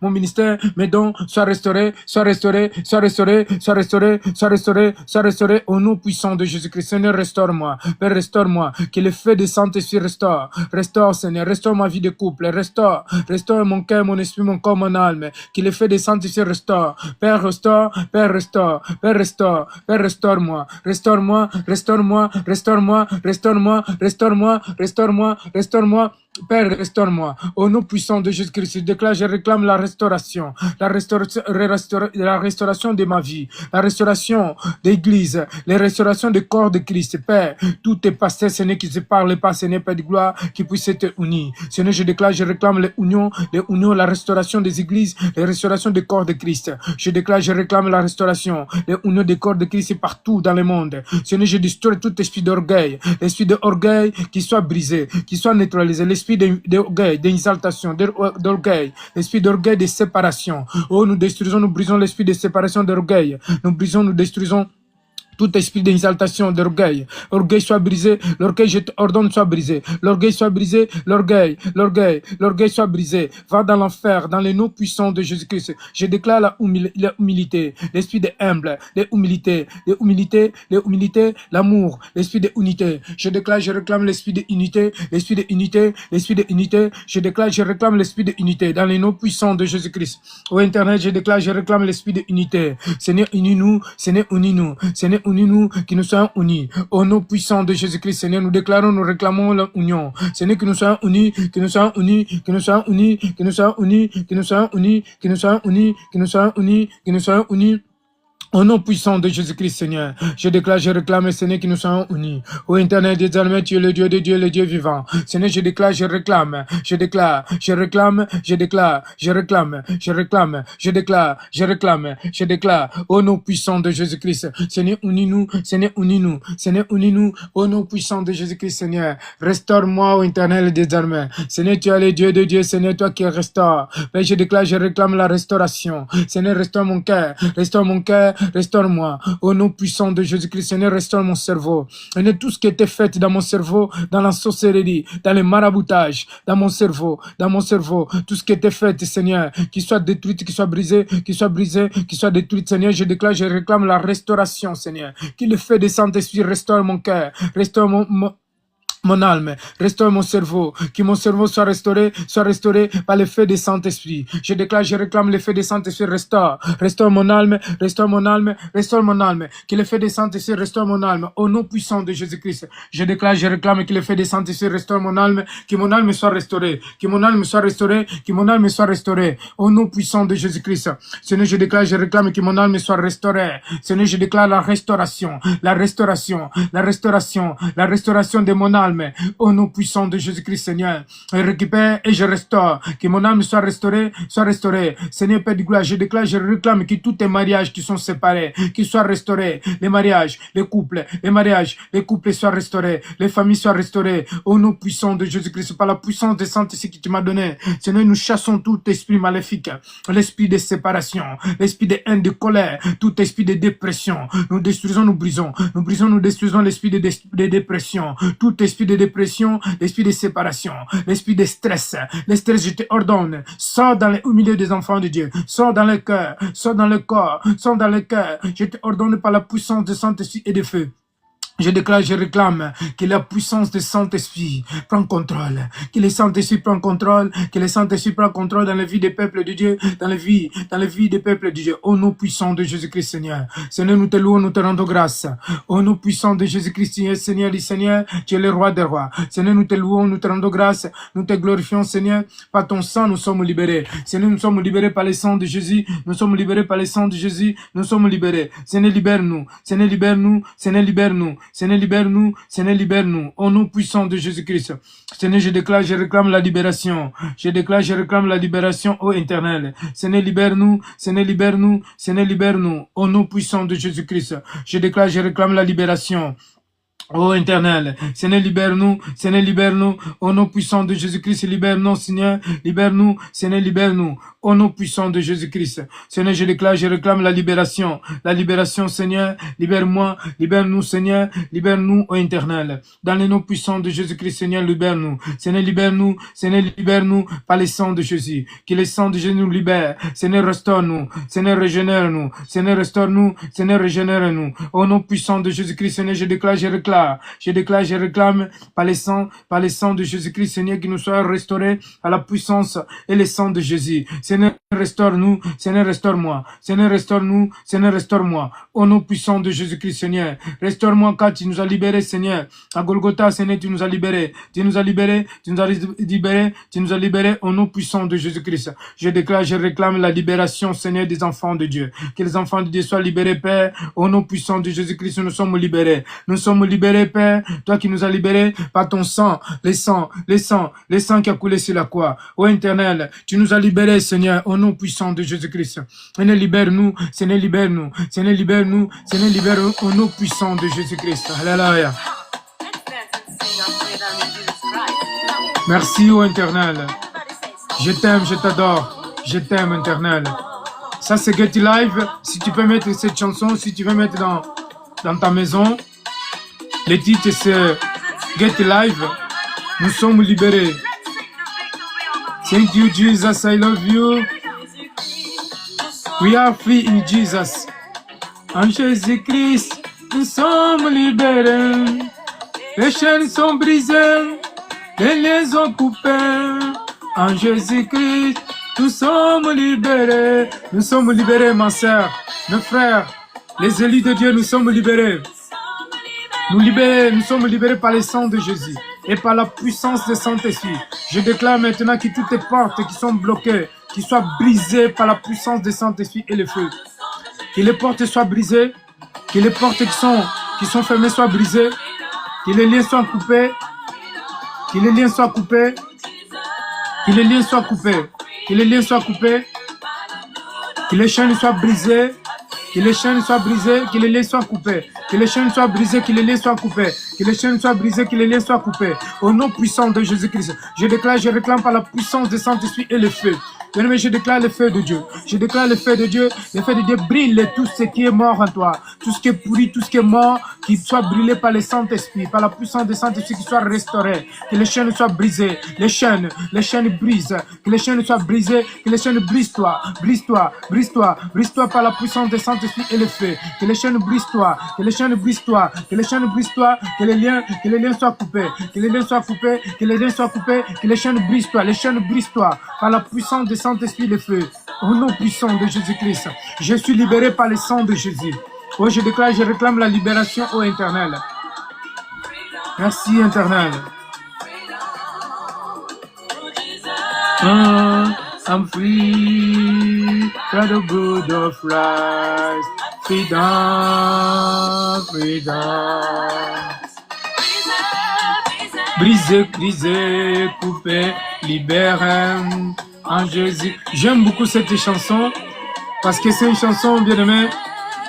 mon ministère, mes dons soient restaurés, soient restaurés, soient restaurés, soient restaurés, soient restaurés, soient restaurés au nom puissant de Jésus-Christ. Seigneur, restaure-moi. Père, restaure-moi. Que le feu de Saint-Esprit restaure. Restaure, Seigneur. Restaure ma vie de couple. Restaure. Restaure mon cœur, mon esprit, mon corps, mon âme. Que le feu de Saint-Esprit restaure. Père, restaure. Père, restaure. Père, restaure. Père, restaure-moi. Restaure-moi. Restaure-moi. Restaure-moi. Restaure-moi. Restaure-moi. Restaure-moi. Restaure-moi. Père, restaure-moi. Au nom puissant de Jésus-Christ, je déclare, je réclame la restauration. La restauration de ma vie. La restauration d'église. La restauration du corps de Christ. Père, tout est passé, Seigneur, qui ne se parle pas, Seigneur, Père de gloire, qui puisse être unis. Seigneur, je déclare, je réclame les unions, la restauration des églises, la restauration du corps de Christ. Je déclare, je réclame la restauration, les unions des corps de Christ partout dans le monde. Seigneur, je distors tout esprit d'orgueil. L'esprit d'orgueil qui soit brisé, qui soit neutralisé. L'esprit d'orgueil, d'exaltation, d'orgueil, l'esprit d'orgueil, de séparation. Oh, nous détruisons, nous brisons l'esprit de séparation, d'orgueil. Nous brisons, nous détruisons tout esprit d'exaltation, d'orgueil. Orgueil soit brisé, l'orgueil, je t'ordonne, soit brisé. L'orgueil soit brisé, l'orgueil soit brisé. Va dans l'enfer, dans les noms puissants de Jésus-Christ. Je déclare la humilité, l'esprit de humble, l'humilité, l'amour, l'esprit de unité. Je déclare, je réclame l'esprit de unité, l'esprit de unité, l'esprit de unité. Je déclare, je réclame l'esprit de unité dans les noms puissants de Jésus-Christ. Au Internet, je déclare, je réclame l'esprit de unité. Seigneur, unis-nous, Seigneur, unis-nous, Seigneur, unis-nous, qui nous soyons unis. Au nom puissant de Jésus-Christ, Seigneur, nous déclarons, nous réclamons l'union. Seigneur, que nous soyons unis, que nous soyons unis, que nous soyons unis, que nous soyons unis, que nous soyons unis, que nous soyons unis, que nous soyons unis, que nous soyons unis. Au nom puissant de Jésus-Christ, Seigneur, je déclare, je réclame, Seigneur, que nous soyons unis. Au Internet, désormais, tu es le Dieu de Dieu, le Dieu vivant. Seigneur, je déclare, je réclame, je déclare, je réclame, je déclare, je réclame, je réclame, je déclare, je réclame, je déclare. Au nom puissant de Jésus-Christ, Seigneur, unis-nous, Seigneur, unis-nous, Seigneur, unis-nous. Au nom puissant de Jésus-Christ, Seigneur, restaure-moi au Internet, désormais. Seigneur, tu es le Dieu de Dieu, Seigneur, toi qui restaure. Père, je déclare, je réclame la restauration. Seigneur, restaure mon cœur, restaure-moi. Au nom puissant de Jésus-Christ, Seigneur, restaure mon cerveau. Seigneur, tout ce qui était fait dans mon cerveau, dans la sorcellerie, dans le maraboutage, dans mon cerveau, tout ce qui était fait, Seigneur, qui soit détruit, qui soit brisé, qui soit détruit, Seigneur, je déclare, je réclame la restauration, Seigneur. Qu'il le fait des Saint-Esprit, restaure mon cœur, restaure mon âme, restaure mon cerveau, que mon cerveau soit restauré par l'effet de Saint-Esprit. Je déclare, je réclame l'effet de Saint-Esprit, restaure mon âme, que l'effet de Saint-Esprit restaure mon âme, au nom puissant de Jésus-Christ. Je déclare, je réclame que l'effet de Saint-Esprit restaure mon âme, que mon âme soit restaurée, que mon âme soit restaurée, au nom puissant de Jésus-Christ. Seigneur, je déclare, je réclame que mon âme soit restaurée. Seigneur, je déclare la restauration de mon âme, au nom puissant de Jésus-Christ, Seigneur. Je récupère et je restaure. Que mon âme soit restaurée. Seigneur, Père de gloire, je déclare, je réclame que tous tes mariages qui sont séparés, qu'ils soient restaurés. Les mariages, les couples soient restaurés. Les familles soient restaurées. Au nom puissant de Jésus-Christ, par la puissance des Saint-Esprit que tu m'as donné. Seigneur, nous chassons tout esprit maléfique, l'esprit de séparation, l'esprit de haine, de colère, tout esprit de dépression. Nous détruisons, nous brisons, nous détruisons l'esprit de dépression, tout esprit de dépression, l'esprit de séparation, l'esprit de stress. Le stress, je te ordonne, sors au milieu des enfants de Dieu, sors dans le cœur, sors dans le corps, sors dans le cœur. Je te ordonne par la puissance de Saint-Esprit et de feu. Je déclare, je réclame que la puissance du Saint-Esprit prend contrôle, que le Saint-Esprit prend contrôle, dans la vie des peuples de Dieu, dans la vie des peuples de Dieu, au nom puissant de Jésus-Christ, Seigneur. Seigneur, nous te louons, nous te rendons grâce. Au nom puissant de Jésus-Christ, Seigneur, tu es le roi des rois. Seigneur, nous te louons, nous te rendons grâce, nous te glorifions, Seigneur. Par ton sang, nous sommes libérés. Seigneur, nous sommes libérés par le sang de Jésus. Nous sommes libérés. Seigneur, libère-nous. Seigneur, libère-nous. Au nom puissant de Jésus-Christ. Seigneur, je déclare, je réclame la libération. Au Éternel. Seigneur, libère-nous. Au nom puissant de Jésus-Christ. Je déclare, je réclame la libération. Ô Éternel, Seigneur, libère-nous, Seigneur, libère-nous, au nom puissant de Jésus-Christ, libère-nous, Seigneur, libère-nous, Seigneur, libère-nous, au nom puissant de Jésus-Christ. Seigneur, je déclare, je réclame la libération, Seigneur, libère-moi, libère-nous, Seigneur, libère-nous, ô Éternel, dans le nom puissant de Jésus-Christ, Seigneur, libère-nous, Seigneur, libère-nous, par le sang de Jésus, que le sang de Jésus nous libère, Seigneur, restaure-nous, Seigneur, régénère-nous, Seigneur, restaure-nous, Seigneur, régénère-nous, au nom puissant de Jésus-Christ, Seigneur, je déclare, je réclame par le sang de Jésus-Christ, Seigneur, qu'il nous soit restauré à la puissance et le sang de Jésus. Seigneur, restaure-nous, Seigneur, restaure-moi. Seigneur, restaure-nous, Seigneur, restaure-moi. Au nom puissant de Jésus-Christ, Seigneur, restaure-moi car tu nous as libérés, Seigneur. À Golgotha, Seigneur, tu nous as libérés. Tu nous as libérés, au nom puissant de Jésus-Christ. Je déclare, je réclame la libération, Seigneur, des enfants de Dieu. Que les enfants de Dieu soient libérés, Père. Au nom puissant de Jésus-Christ, nous sommes libérés. Nous sommes libérés, Père, toi qui nous as libérés par ton sang, le sang qui a coulé sur la croix. Ô Éternel, tu nous as libérés, Seigneur, au nom puissant de Jésus-Christ. Seigneur, libère-nous, Seigneur, libère-nous, Seigneur, libère-nous, Seigneur, libère-nous au nom puissant de Jésus-Christ. Alléluia. Merci, ô Éternel. Je t'aime, je t'adore. Je t'aime, Éternel. Ça, c'est Getty Live. Si tu peux mettre cette chanson, si tu veux mettre dans ta maison, le titre c'est Get Live. Nous sommes libérés. Thank you, Jesus. I love you. We are free in Jesus. En Jésus-Christ, nous sommes libérés. Les chaînes sont brisées, les liens sont coupés. En Jésus-Christ, nous sommes libérés. Nous sommes libérés, ma sœur, mes frères, les élus de Dieu, nous sommes libérés. Nous sommes libérés par le sang de Jésus et par la puissance du Saint-Esprit. Je déclare maintenant que toutes les portes qui sont bloquées, qui soient brisées par la puissance du Saint-Esprit et le feu. Que les portes soient brisées, que les portes qui sont fermées soient brisées, que les liens soient coupés, que les liens soient coupés, que les liens soient coupés, que les liens soient coupés, que les chaînes soient brisées, que les chaînes soient brisées, que les liens soient coupés. Que les chaînes soient brisées, que les liens soient coupés. Que les chaînes soient brisées, que les liens soient coupés. Au nom puissant de Jésus-Christ, je déclare, je réclame par la puissance du Saint-Esprit et le feu. Bien-aimé, je déclare le feu de Dieu. Je déclare le feu de Dieu. Le feu de Dieu brille tout ce qui est mort en toi. Tout ce qui est pourri, tout ce qui est mort, qu'il soit brûlé par le Saint-Esprit, par la puissance du Saint-Esprit, qu'il soit restauré. Que les chaînes soient brisées. Les chaînes brisent. Que les chaînes soient brisées. Que les chaînes brise-toi. Brise-toi. Brise-toi. Brise-toi par la puissance du Saint-Esprit et le feu. Que les chaînes brise-toi. Que les chaînes brise-toi. Que les chaînes brise-toi. Que les liens soient coupés. Que les liens soient coupés. Que les liens soient coupés. Que les chaînes brise-toi. Les chaînes brise-toi. Par la puissance du Saint-Esprit, le feu. Au nom puissant de Jésus-Christ, je suis libéré par le sang de Jésus. Oh, je déclare, je réclame la libération au Éternel. Merci, Éternel. I'm free by the blood of Christ. Freedom, freedom. Brisé, coupé, libéré. En Jésus. J'aime beaucoup cette chanson parce que c'est une chanson, bien aimée.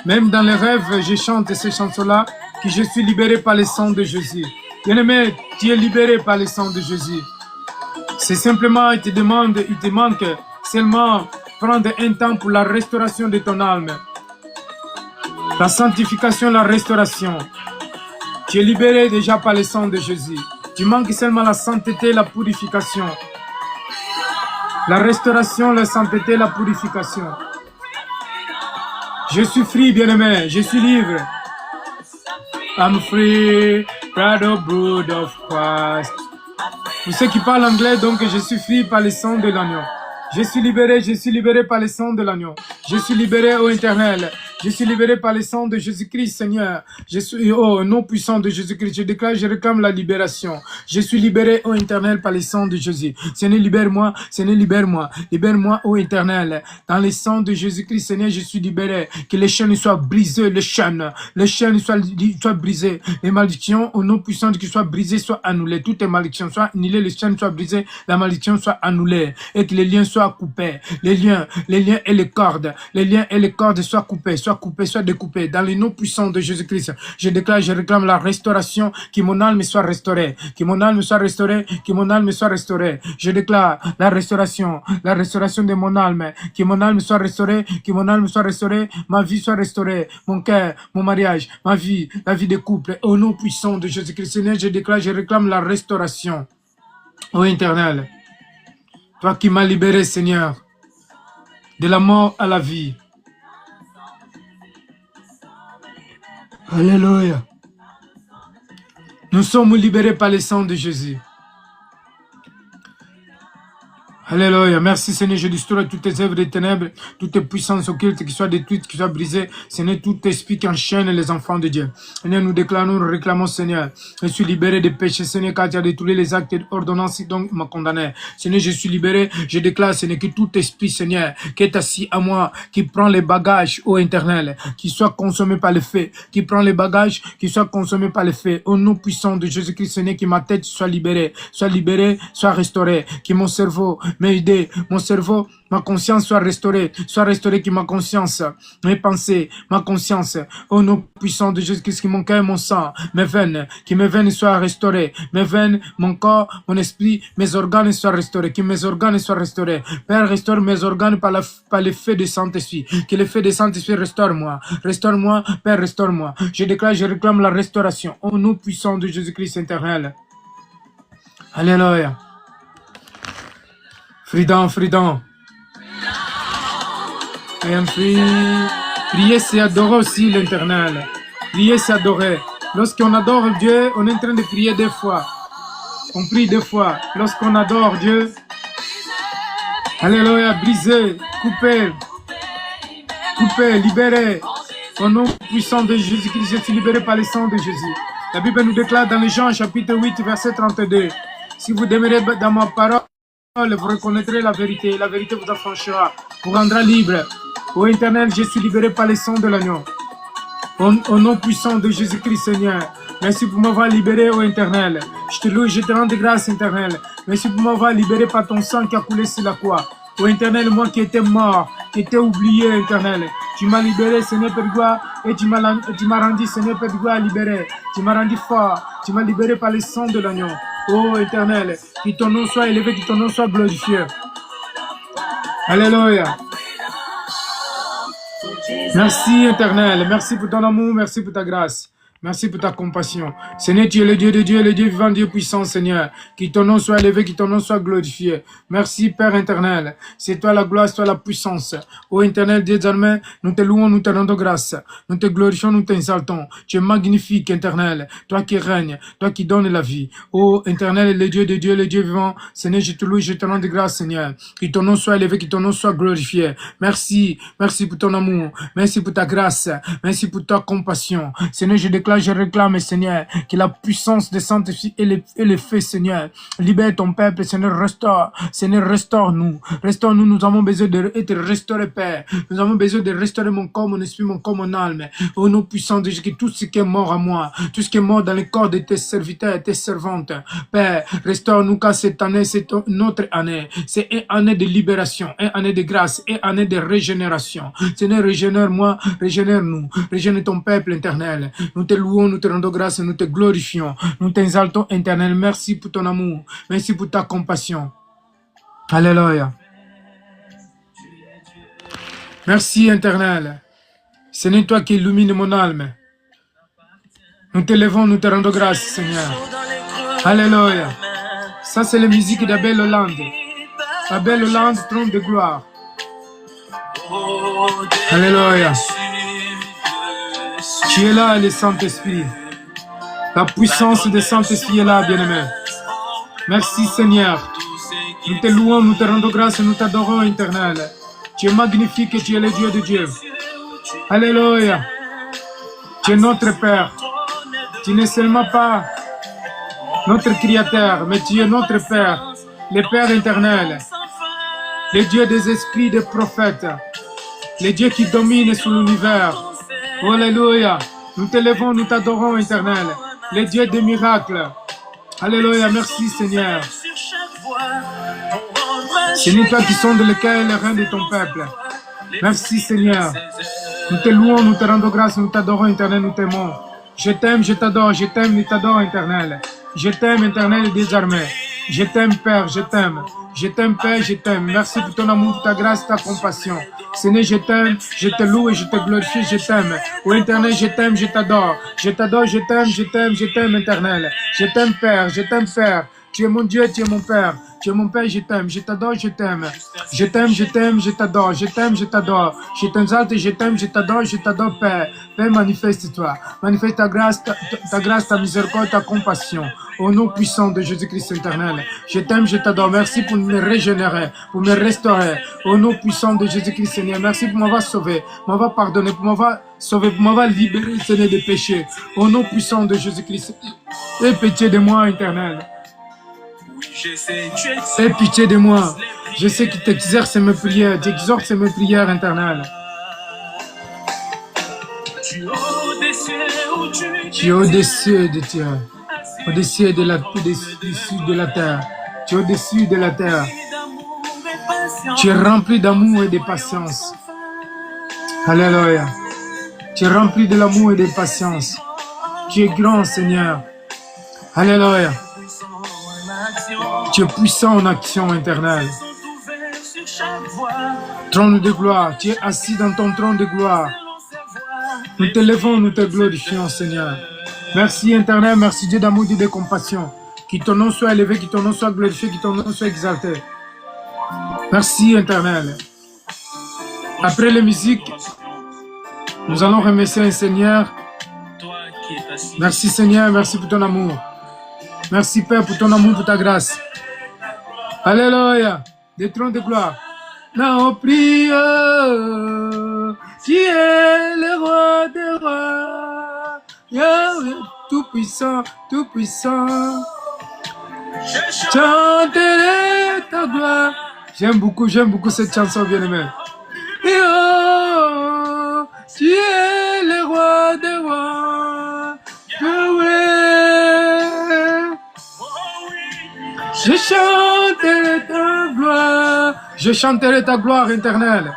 Même dans les rêves, je chante ces chansons-là, que je suis libéré par le sang de Jésus. Bien aimé, tu es libéré par le sang de Jésus. C'est simplement, il te manque seulement prendre un temps pour la restauration de ton âme. La sanctification, la restauration. Tu es libéré déjà par le sang de Jésus. Tu manques seulement la sainteté, la purification. La restauration, la sainteté, la purification. Je suis free, bien-aimé. Je suis libre. I'm free by the blood of Christ. Pour ceux qui parlent anglais, donc je suis free par le sang de l'agneau. Je suis libéré par le sang de l'agneau. Je suis libéré au Éternel. Je suis libéré par le sang de Jésus-Christ, Seigneur. Je suis au nom puissant de Jésus-Christ. Je déclare, je réclame la libération. Je suis libéré au Éternel par le sang de Jésus. Seigneur, libère-moi. Seigneur, libère-moi. Libère-moi au Éternel. Dans le sang de Jésus-Christ, Seigneur, je suis libéré. Que les chaînes soient brisées, les chaînes soient brisées. Les malédictions, au nom puissant de Jésus, soient brisées, soient annulées. Toutes les malédictions soient annulées, les chaînes soient brisées, la malédiction soit annulée. Et que les liens soient coupés. Les liens et les cordes. Les liens et les cordes soient coupés, soient soit coupé, soit découpé. Dans les noms puissants de Jésus-Christ, je déclare, je réclame la restauration, que mon âme soit restaurée, que mon âme soit restaurée, que mon âme soit restaurée. Je déclare la restauration de mon âme, que mon âme soit restaurée, que mon âme soit restaurée, ma vie soit restaurée, mon cœur, mon mariage, ma vie, la vie des couples. Au nom puissant de Jésus-Christ, Seigneur, je déclare, je réclame la restauration. Ô Éternel, toi qui m'as libéré, Seigneur, de la mort à la vie. Alléluia. Nous sommes libérés par le sang de Jésus. Alléluia. Merci Seigneur, je détruis toutes tes œuvres des ténèbres, toutes tes puissances occultes qui soient détruites, qui soient brisées. Seigneur, tout esprit qui enchaîne les enfants de Dieu. Seigneur, nous déclarons, nous réclamons Seigneur. Je suis libéré des péchés Seigneur, car tu as détruit les actes d'ordonnance donc m'a condamné. Seigneur, je suis libéré. Je déclare Seigneur que tout esprit Seigneur qui est assis à moi, qui prend les bagages au éternel, qui soit consommé par le feu, qui prend les bagages, qui soit consommé par le feu. Au nom puissant de Jésus-Christ Seigneur, que ma tête soit libérée, soit restaurée, que mon cerveau, mes idées, mon cerveau, ma conscience soit restaurée, que ma conscience, mes pensées, ma conscience, au nom puissant de Jésus-Christ, que mon cœur, mon sang, mes veines, que mes veines soient restaurées, mes veines, mon corps, mon esprit, mes organes soient restaurés, que mes organes soient restaurés. Père, restaure mes organes par l'effet de Saint-Esprit, que l'effet de Saint-Esprit restaure-moi, Père, restaure-moi. Je déclare, je réclame la restauration, au nom puissant de Jésus-Christ éternel. Alléluia. Freedom. I am free. Prier, c'est adorer aussi l'éternel. Prier, c'est adorer. Lorsqu'on adore Dieu, on est en train de prier 2 fois. On prie 2 fois. Lorsqu'on adore Dieu, alléluia, briser, couper, libérer. Au nom puissant de Jésus-Christ, je suis libéré par le sang de Jésus. La Bible nous déclare dans les Jean, chapitre 8, verset 32. Si vous demeurez dans ma parole, vous reconnaîtrez la vérité vous affranchira, vous rendra libre. Ô Éternel, je suis libéré par le sang de l'agneau. Au nom puissant de Jésus-Christ, Seigneur, merci pour m'avoir libéré, ô Éternel. Je te loue, je te rends de grâce, Éternel. Merci pour m'avoir libéré par ton sang qui a coulé sur la croix. Ô Éternel, moi qui étais mort, qui étais oublié, Éternel. Tu m'as libéré, Seigneur Père de gloire, et tu m'as rendu, Seigneur Père de gloire, libéré. Tu m'as rendu fort, tu m'as libéré par le sang de l'agneau. Ô Éternel, que ton nom soit élevé, que ton nom soit glorifié. Alléluia. Merci Éternel, merci pour ton amour, merci pour ta grâce. Merci pour ta compassion. Seigneur, tu es le Dieu de Dieu, le Dieu vivant, Dieu puissant, Seigneur. Que ton nom soit élevé, que ton nom soit glorifié. Merci, Père éternel. C'est toi la gloire, c'est toi la puissance. Ô éternel, désormais, nous te louons, nous te rendons grâce. Nous te glorifions, nous t'exaltons. Tu es magnifique, éternel. Toi qui règnes, toi qui donnes la vie. Ô éternel, le Dieu de Dieu, le Dieu vivant. Seigneur, je te loue, je te rends grâce, Seigneur. Que ton nom soit élevé, que ton nom soit glorifié. Merci, merci pour ton amour. Merci pour ta grâce. Merci pour ta compassion. Seigneur, je déclare, je réclame, Seigneur, que la puissance de Saint-Esprit et le fait, Seigneur. Libère ton peuple, Seigneur, restaure. Seigneur, restaure-nous. Restaure-nous, nous avons besoin d'être restaurés, Père. Nous avons besoin de restaurer mon corps, mon esprit, mon corps, mon âme. Au nom puissant de Jésus, que tout ce qui est mort à moi, tout ce qui est mort dans le corps de tes serviteurs et tes servantes, Père, restaure-nous, car cette année, c'est notre année. C'est une année de libération, une année de grâce, une année de régénération. Seigneur, régénère-moi, régénère-nous, régénère ton peuple éternel. Nous te louons, nous te rendons grâce, nous te glorifions, nous t'exaltons, éternel. Merci pour ton amour, merci pour ta compassion. Alléluia. Merci, éternel. Seigneur, toi qui illumines mon âme. Nous te levons, nous te rendons grâce, Seigneur. Alléluia. Ça, c'est la musique d'Abel Hollande. Abel Hollande, trône de gloire. Alléluia. Tu es là, le Saint-Esprit. La puissance du Saint-Esprit est là, bien-aimé. Merci, Seigneur. Nous te louons, nous te rendons grâce, nous t'adorons, éternel. Tu es magnifique et tu es le Dieu de Dieu. Alléluia. Tu es notre Père. Tu n'es seulement pas notre Créateur, mais tu es notre Père, le Père éternel, le Dieu des esprits, des prophètes, le Dieu qui domine sur l'univers. Alléluia. Nous te levons, nous t'adorons, éternel, le Dieu des miracles. Alléluia. Merci, Seigneur. C'est nous, toi qui sommes dans le cœur et le rein de ton peuple. Merci, Seigneur. Nous te louons, nous te rendons grâce, nous t'adorons, Éternel, nous t'aimons. Je t'aime, je t'adore, je t'aime, je t'adore, Éternel. Je t'aime, Éternel des armées. Je t'aime, Père, je t'aime. Je t'aime, Père, je t'aime. Merci pour ton amour, pour ta grâce, ta compassion. Seigneur, je t'aime, je te loue et je te glorifie, je t'aime. Oh, Éternel, je t'aime, je t'adore. Je t'adore, je t'aime, je t'aime, je t'aime, Éternel. Je t'aime, Père, je t'aime, Père. Tu es mon Dieu, tu es mon Père. Tu es mon Père, je t'aime, je t'adore, je t'aime. Je t'aime, je t'aime, je t'adore, je t'aime, je t'adore. Je t'exalte, je t'aime, je t'adore, Père. Père, manifeste-toi. Manifeste ta grâce, ta miséricorde, ta compassion. Au nom puissant de Jésus-Christ éternel. Je t'aime, je t'adore. Merci pour me régénérer, pour me restaurer. Au nom puissant de Jésus-Christ, Seigneur. Merci pour m'avoir sauvé, m'avoir pardonné, pour m'avoir sauvé, pour m'avoir libéré, Seigneur, des péchés. Au nom puissant de Jésus-Christ. Aie pitié de moi, éternel. Aie pitié de moi. Je sais que tu exerces mes prières, tu exhortes mes prières, éternel. Tu es au-dessus de Dieu, au-dessus de la terre. Tu es au-dessus de la terre. Tu es rempli d'amour et de patience. Alléluia. Tu es rempli de l'amour et de patience. Tu es grand, Seigneur. Alléluia. Tu es puissant en action éternelle. Trône de gloire, tu es assis dans ton trône de gloire. Nous te levons, nous te glorifions, Seigneur. Merci éternel, merci Dieu d'amour et de compassion. Que ton nom soit élevé, que ton nom soit glorifié, que ton nom soit exalté. Merci éternel. Après la musique, nous allons remercier le Seigneur. Merci Seigneur, merci pour ton amour. Merci Père pour ton amour, pour ta grâce. Alléluia. Des trônes de gloire. Non, prie, tu es le roi des rois. Yahweh, tout puissant, tout puissant. Chanterai ta gloire. J'aime beaucoup cette chanson, bien-aimée. Oh, tu es le roi des rois. Yahweh. Je chanterai ta gloire. Je chanterai ta gloire éternelle.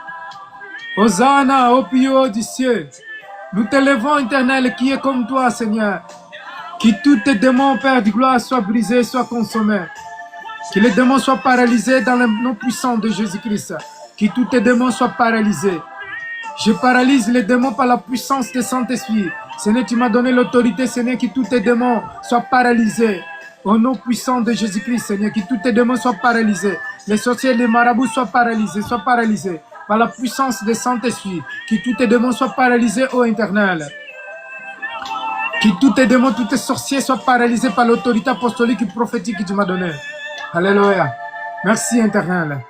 Hosanna, au plus haut du ciel. Nous te levons, éternel, qui est comme toi, Seigneur. Que tous tes démons, Père de gloire, soient brisés, soient consommés. Que les démons soient paralysés dans le nom puissant de Jésus-Christ. Que tous tes démons soient paralysés. Je paralyse les démons par la puissance de Saint-Esprit. Seigneur, tu m'as donné l'autorité, Seigneur, que tous tes démons soient paralysés. Au nom puissant de Jésus-Christ, Seigneur, que tous tes démons soient paralysés. Les sorciers, les marabouts soient paralysés par la puissance de Saint-Esprit. Que tous tes démons soient paralysés, ô éternel. Que tous tes démons, tous tes sorciers soient paralysés par l'autorité apostolique et prophétique que tu m'as donnée. Alléluia. Merci, éternel.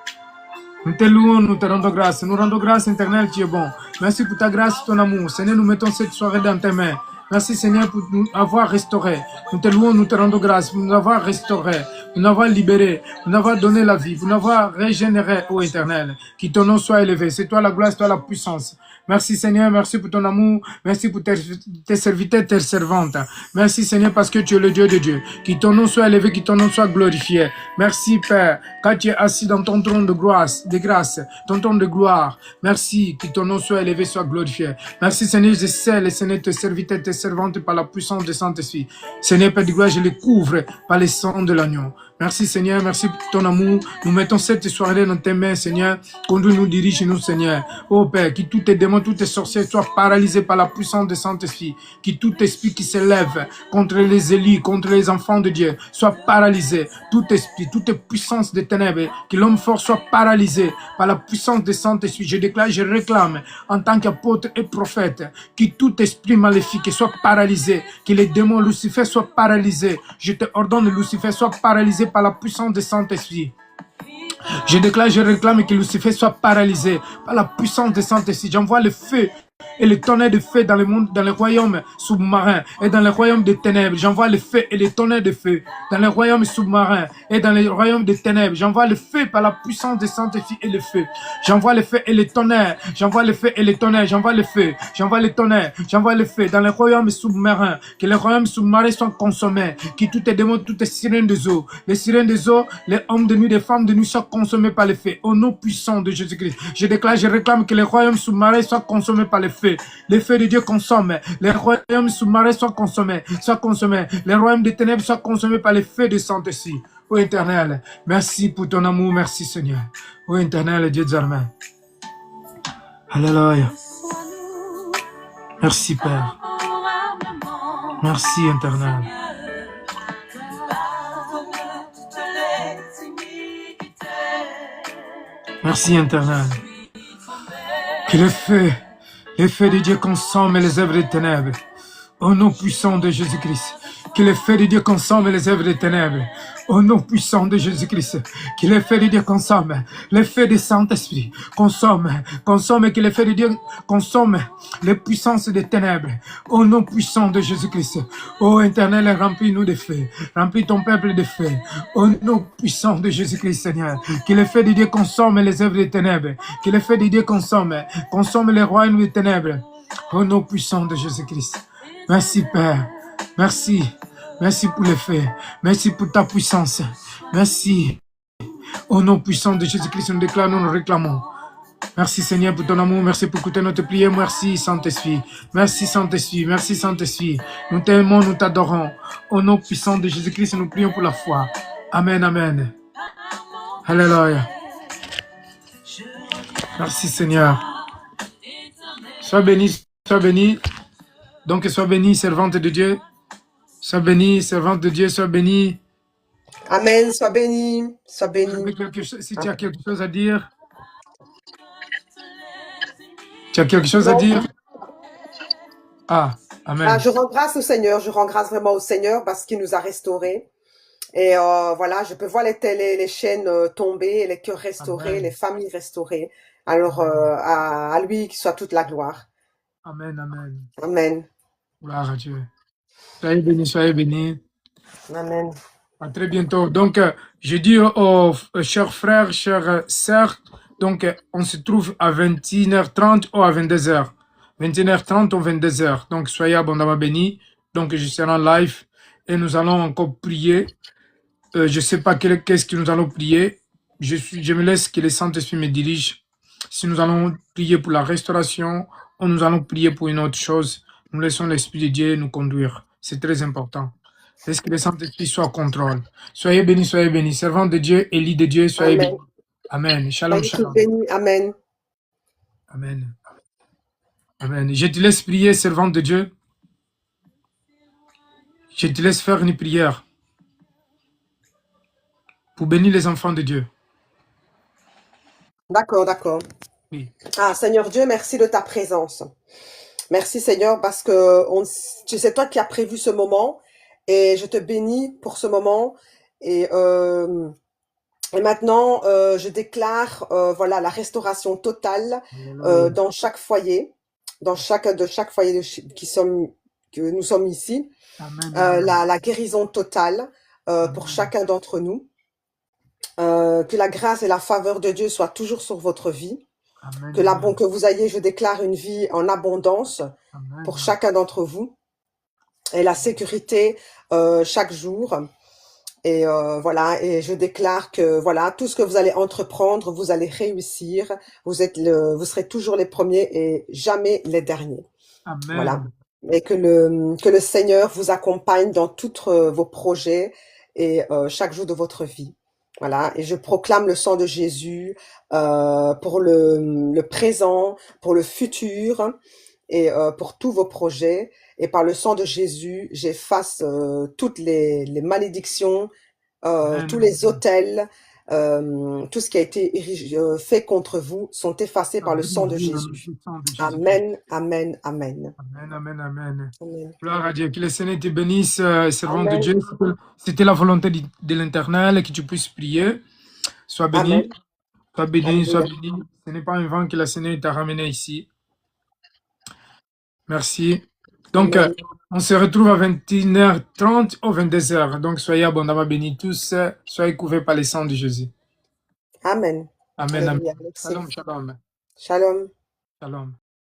Nous te louons, nous te rendons grâce. Nous rendons grâce, éternel, tu es bon. Merci pour ta grâce, ton amour. Seigneur, nous mettons cette soirée dans tes mains. Merci Seigneur pour nous avoir restaurés. Nous te louons, nous te rendons grâce pour nous avoir restaurés, pour nous avoir libérés, pour nous avoir donné la vie, pour nous avoir régénérés, ô éternel. Que ton nom soit élevé. C'est toi la gloire, c'est toi la puissance. Merci Seigneur, merci pour ton amour, merci pour tes serviteurs, tes servantes. Merci Seigneur parce que tu es le Dieu de Dieu. Que ton nom soit élevé, que ton nom soit glorifié. Merci Père, quand tu es assis dans ton trône de grâce, ton trône de gloire. Merci, que ton nom soit élevé, soit glorifié. Merci Seigneur, je scelle, Seigneur, tes serviteurs, tes servantes par la puissance de Saint-Esprit. Seigneur Père de gloire, je les couvre par le sang de l'agneau. Merci Seigneur, merci pour ton amour. Nous mettons cette soirée dans tes mains, Seigneur. Conduis-nous, dirige-nous, Seigneur. Oh Père, que tous tes démons, tous tes sorciers soient paralysés par la puissance de Saint-Esprit. Que tout esprit qui s'élève contre les élus, contre les enfants de Dieu, soit paralysé. Tout esprit, toute puissance des ténèbres, que l'homme fort soit paralysé par la puissance de Saint-Esprit. Je déclare, je réclame en tant qu'apôtre et prophète, que tout esprit maléfique soit paralysé, que les démons Lucifer soient paralysés. Je te ordonne, Lucifer soit paralysé par la puissance de Saint-Esprit. Je déclare, je réclame que Lucifer soit paralysé par la puissance de Saint-Esprit. J'envoie le feu et le tonnerre de feu dans le monde, dans le royaume sous-marin et dans le royaume des ténèbres. J'envoie le feu et le tonnerre de feu dans le royaume sous-marin et dans le royaume des ténèbres. J'envoie le feu par la puissance de Saint-Esprit et le feu. J'envoie le feu et le tonnerre. J'envoie le feu et le tonnerre. J'envoie le feu. J'envoie le tonnerre. J'envoie le feu dans le royaume sous-marin. Que le royaume sous-marin soit consommé. Que tout est démon, tout est sirène des eaux. Les sirènes des eaux, les hommes de nuit, les femmes de nuit soient consommés par le feu. Au nom puissant de Jésus-Christ. Je déclare, je réclame que le royaume sous-marin soit consommé par le feu. feu. Le feu de Dieu consomme. Les royaumes sous-marins soient consommés. Les royaumes des ténèbres soient consommés par le feu de Saint-Esprit. Ô Éternel, merci pour ton amour. Merci Seigneur. Ô Éternel, Dieu des armées. Alléluia. Merci Père. Merci Éternel. Merci Éternel. Que le feu de Dieu consomme les œuvres des ténèbres. Au nom puissant de Jésus-Christ. Que le feu de Dieu consomme les œuvres des ténèbres. Au nom puissant de Jésus-Christ. Que le feu de Dieu consomme. Le feu du Saint-Esprit consomme. Que le feu de Dieu consomme les puissances des ténèbres. Au nom puissant de Jésus-Christ. Ô Éternel, remplis-nous de feu. Remplis ton peuple de feu. Au nom puissant de Jésus-Christ, Seigneur. Que le feu de Dieu consomme les œuvres des ténèbres. Que le feu de Dieu consomme les royaumes des ténèbres. Au nom puissant de Jésus-Christ. Merci Père. Merci. Merci pour le feu. Merci pour ta puissance. Merci. Au nom puissant de Jésus-Christ, nous déclarons, nous réclamons. Merci Seigneur pour ton amour. Merci pour écouter notre prière. Merci Saint-Esprit. Merci Saint-Esprit. Merci Saint-Esprit. Nous t'aimons, nous t'adorons. Au nom puissant de Jésus-Christ, nous prions pour la foi. Amen, amen. Alléluia. Merci Seigneur. Sois béni, sois béni. Donc, sois béni, servante de Dieu. Sois béni, servante de Dieu, sois béni. Amen, sois béni, sois béni. Si tu as quelque chose à dire. Tu as quelque chose à dire? Ah, amen. Ah, je rends grâce au Seigneur, je rends grâce vraiment au Seigneur parce qu'il nous a restaurés. Et voilà, je peux voir les chaînes tomber, les cœurs restaurés, Amen. les familles restaurées. Alors, à lui qui soit toute la gloire. Amen, amen. Amen. Gloire à Dieu. Soyez bénis, soyez bénis. Amen. À très bientôt. Donc, je dis aux chers frères, chères sœurs, donc, on se trouve à 21h30 ou à 22h. 21h30 ou 22h. Donc, soyez abondamment bénis. Donc, je serai en live et nous allons encore prier. Je ne sais pas qu'est-ce que nous allons prier. Je me laisse que le Saint-Esprit me dirige. Si nous allons prier pour la restauration ou nous allons prier pour une autre chose, nous laissons l'Esprit de Dieu nous conduire. C'est très important. Laisse que le Saint-Esprit soit au contrôle. Soyez bénis, soyez bénis. Servants de Dieu, Élie de Dieu, soyez bénis. Amen. Shalom, Soyez shalom. tous bénis. Amen. Amen. Amen. Je te laisse prier, servante de Dieu. Je te laisse faire une prière pour bénir les enfants de Dieu. D'accord, d'accord. Oui. Ah, Seigneur Dieu, merci de ta présence. Merci Seigneur parce que c'est toi qui as prévu ce moment et je te bénis pour ce moment. Et maintenant, je déclare voilà la restauration totale dans chaque foyer, dans chaque foyer que nous sommes ici. Amen. La guérison totale pour chacun d'entre nous. Que la grâce et la faveur de Dieu soient toujours sur votre vie. Amen. Que vous ayez, je déclare, une vie en abondance pour chacun d'entre vous. Et la sécurité chaque jour. Et voilà, et je déclare que voilà, tout ce que vous allez entreprendre, vous allez réussir. Vous serez toujours les premiers et jamais les derniers. Amen. Voilà. Et que le Seigneur vous accompagne dans tous vos projets et chaque jour de votre vie. Voilà, et je proclame le sang de Jésus pour le présent, pour le futur et pour tous vos projets. Et par le sang de Jésus, j'efface toutes les malédictions, tous les autels, tout ce qui a été fait contre vous sont effacés par le sang de Jésus. Amen, amen, amen. Amen, amen, amen. Amen. Gloire à Dieu. Que le Seigneur te bénisse, servant de Dieu. C'était la volonté de l'Éternel que tu puisses prier. Sois béni. Amen. Sois béni, Amen. sois béni. Ce n'est pas un vent que le Seigneur t'a ramené ici. Merci. Donc, on se retrouve à 21h30 ou 22h. Donc, soyez abondamment bénis tous. Soyez couverts par le sang de Jésus. Amen. Amen. Alléluia. Amen. Shalom, shalom. Shalom. Shalom.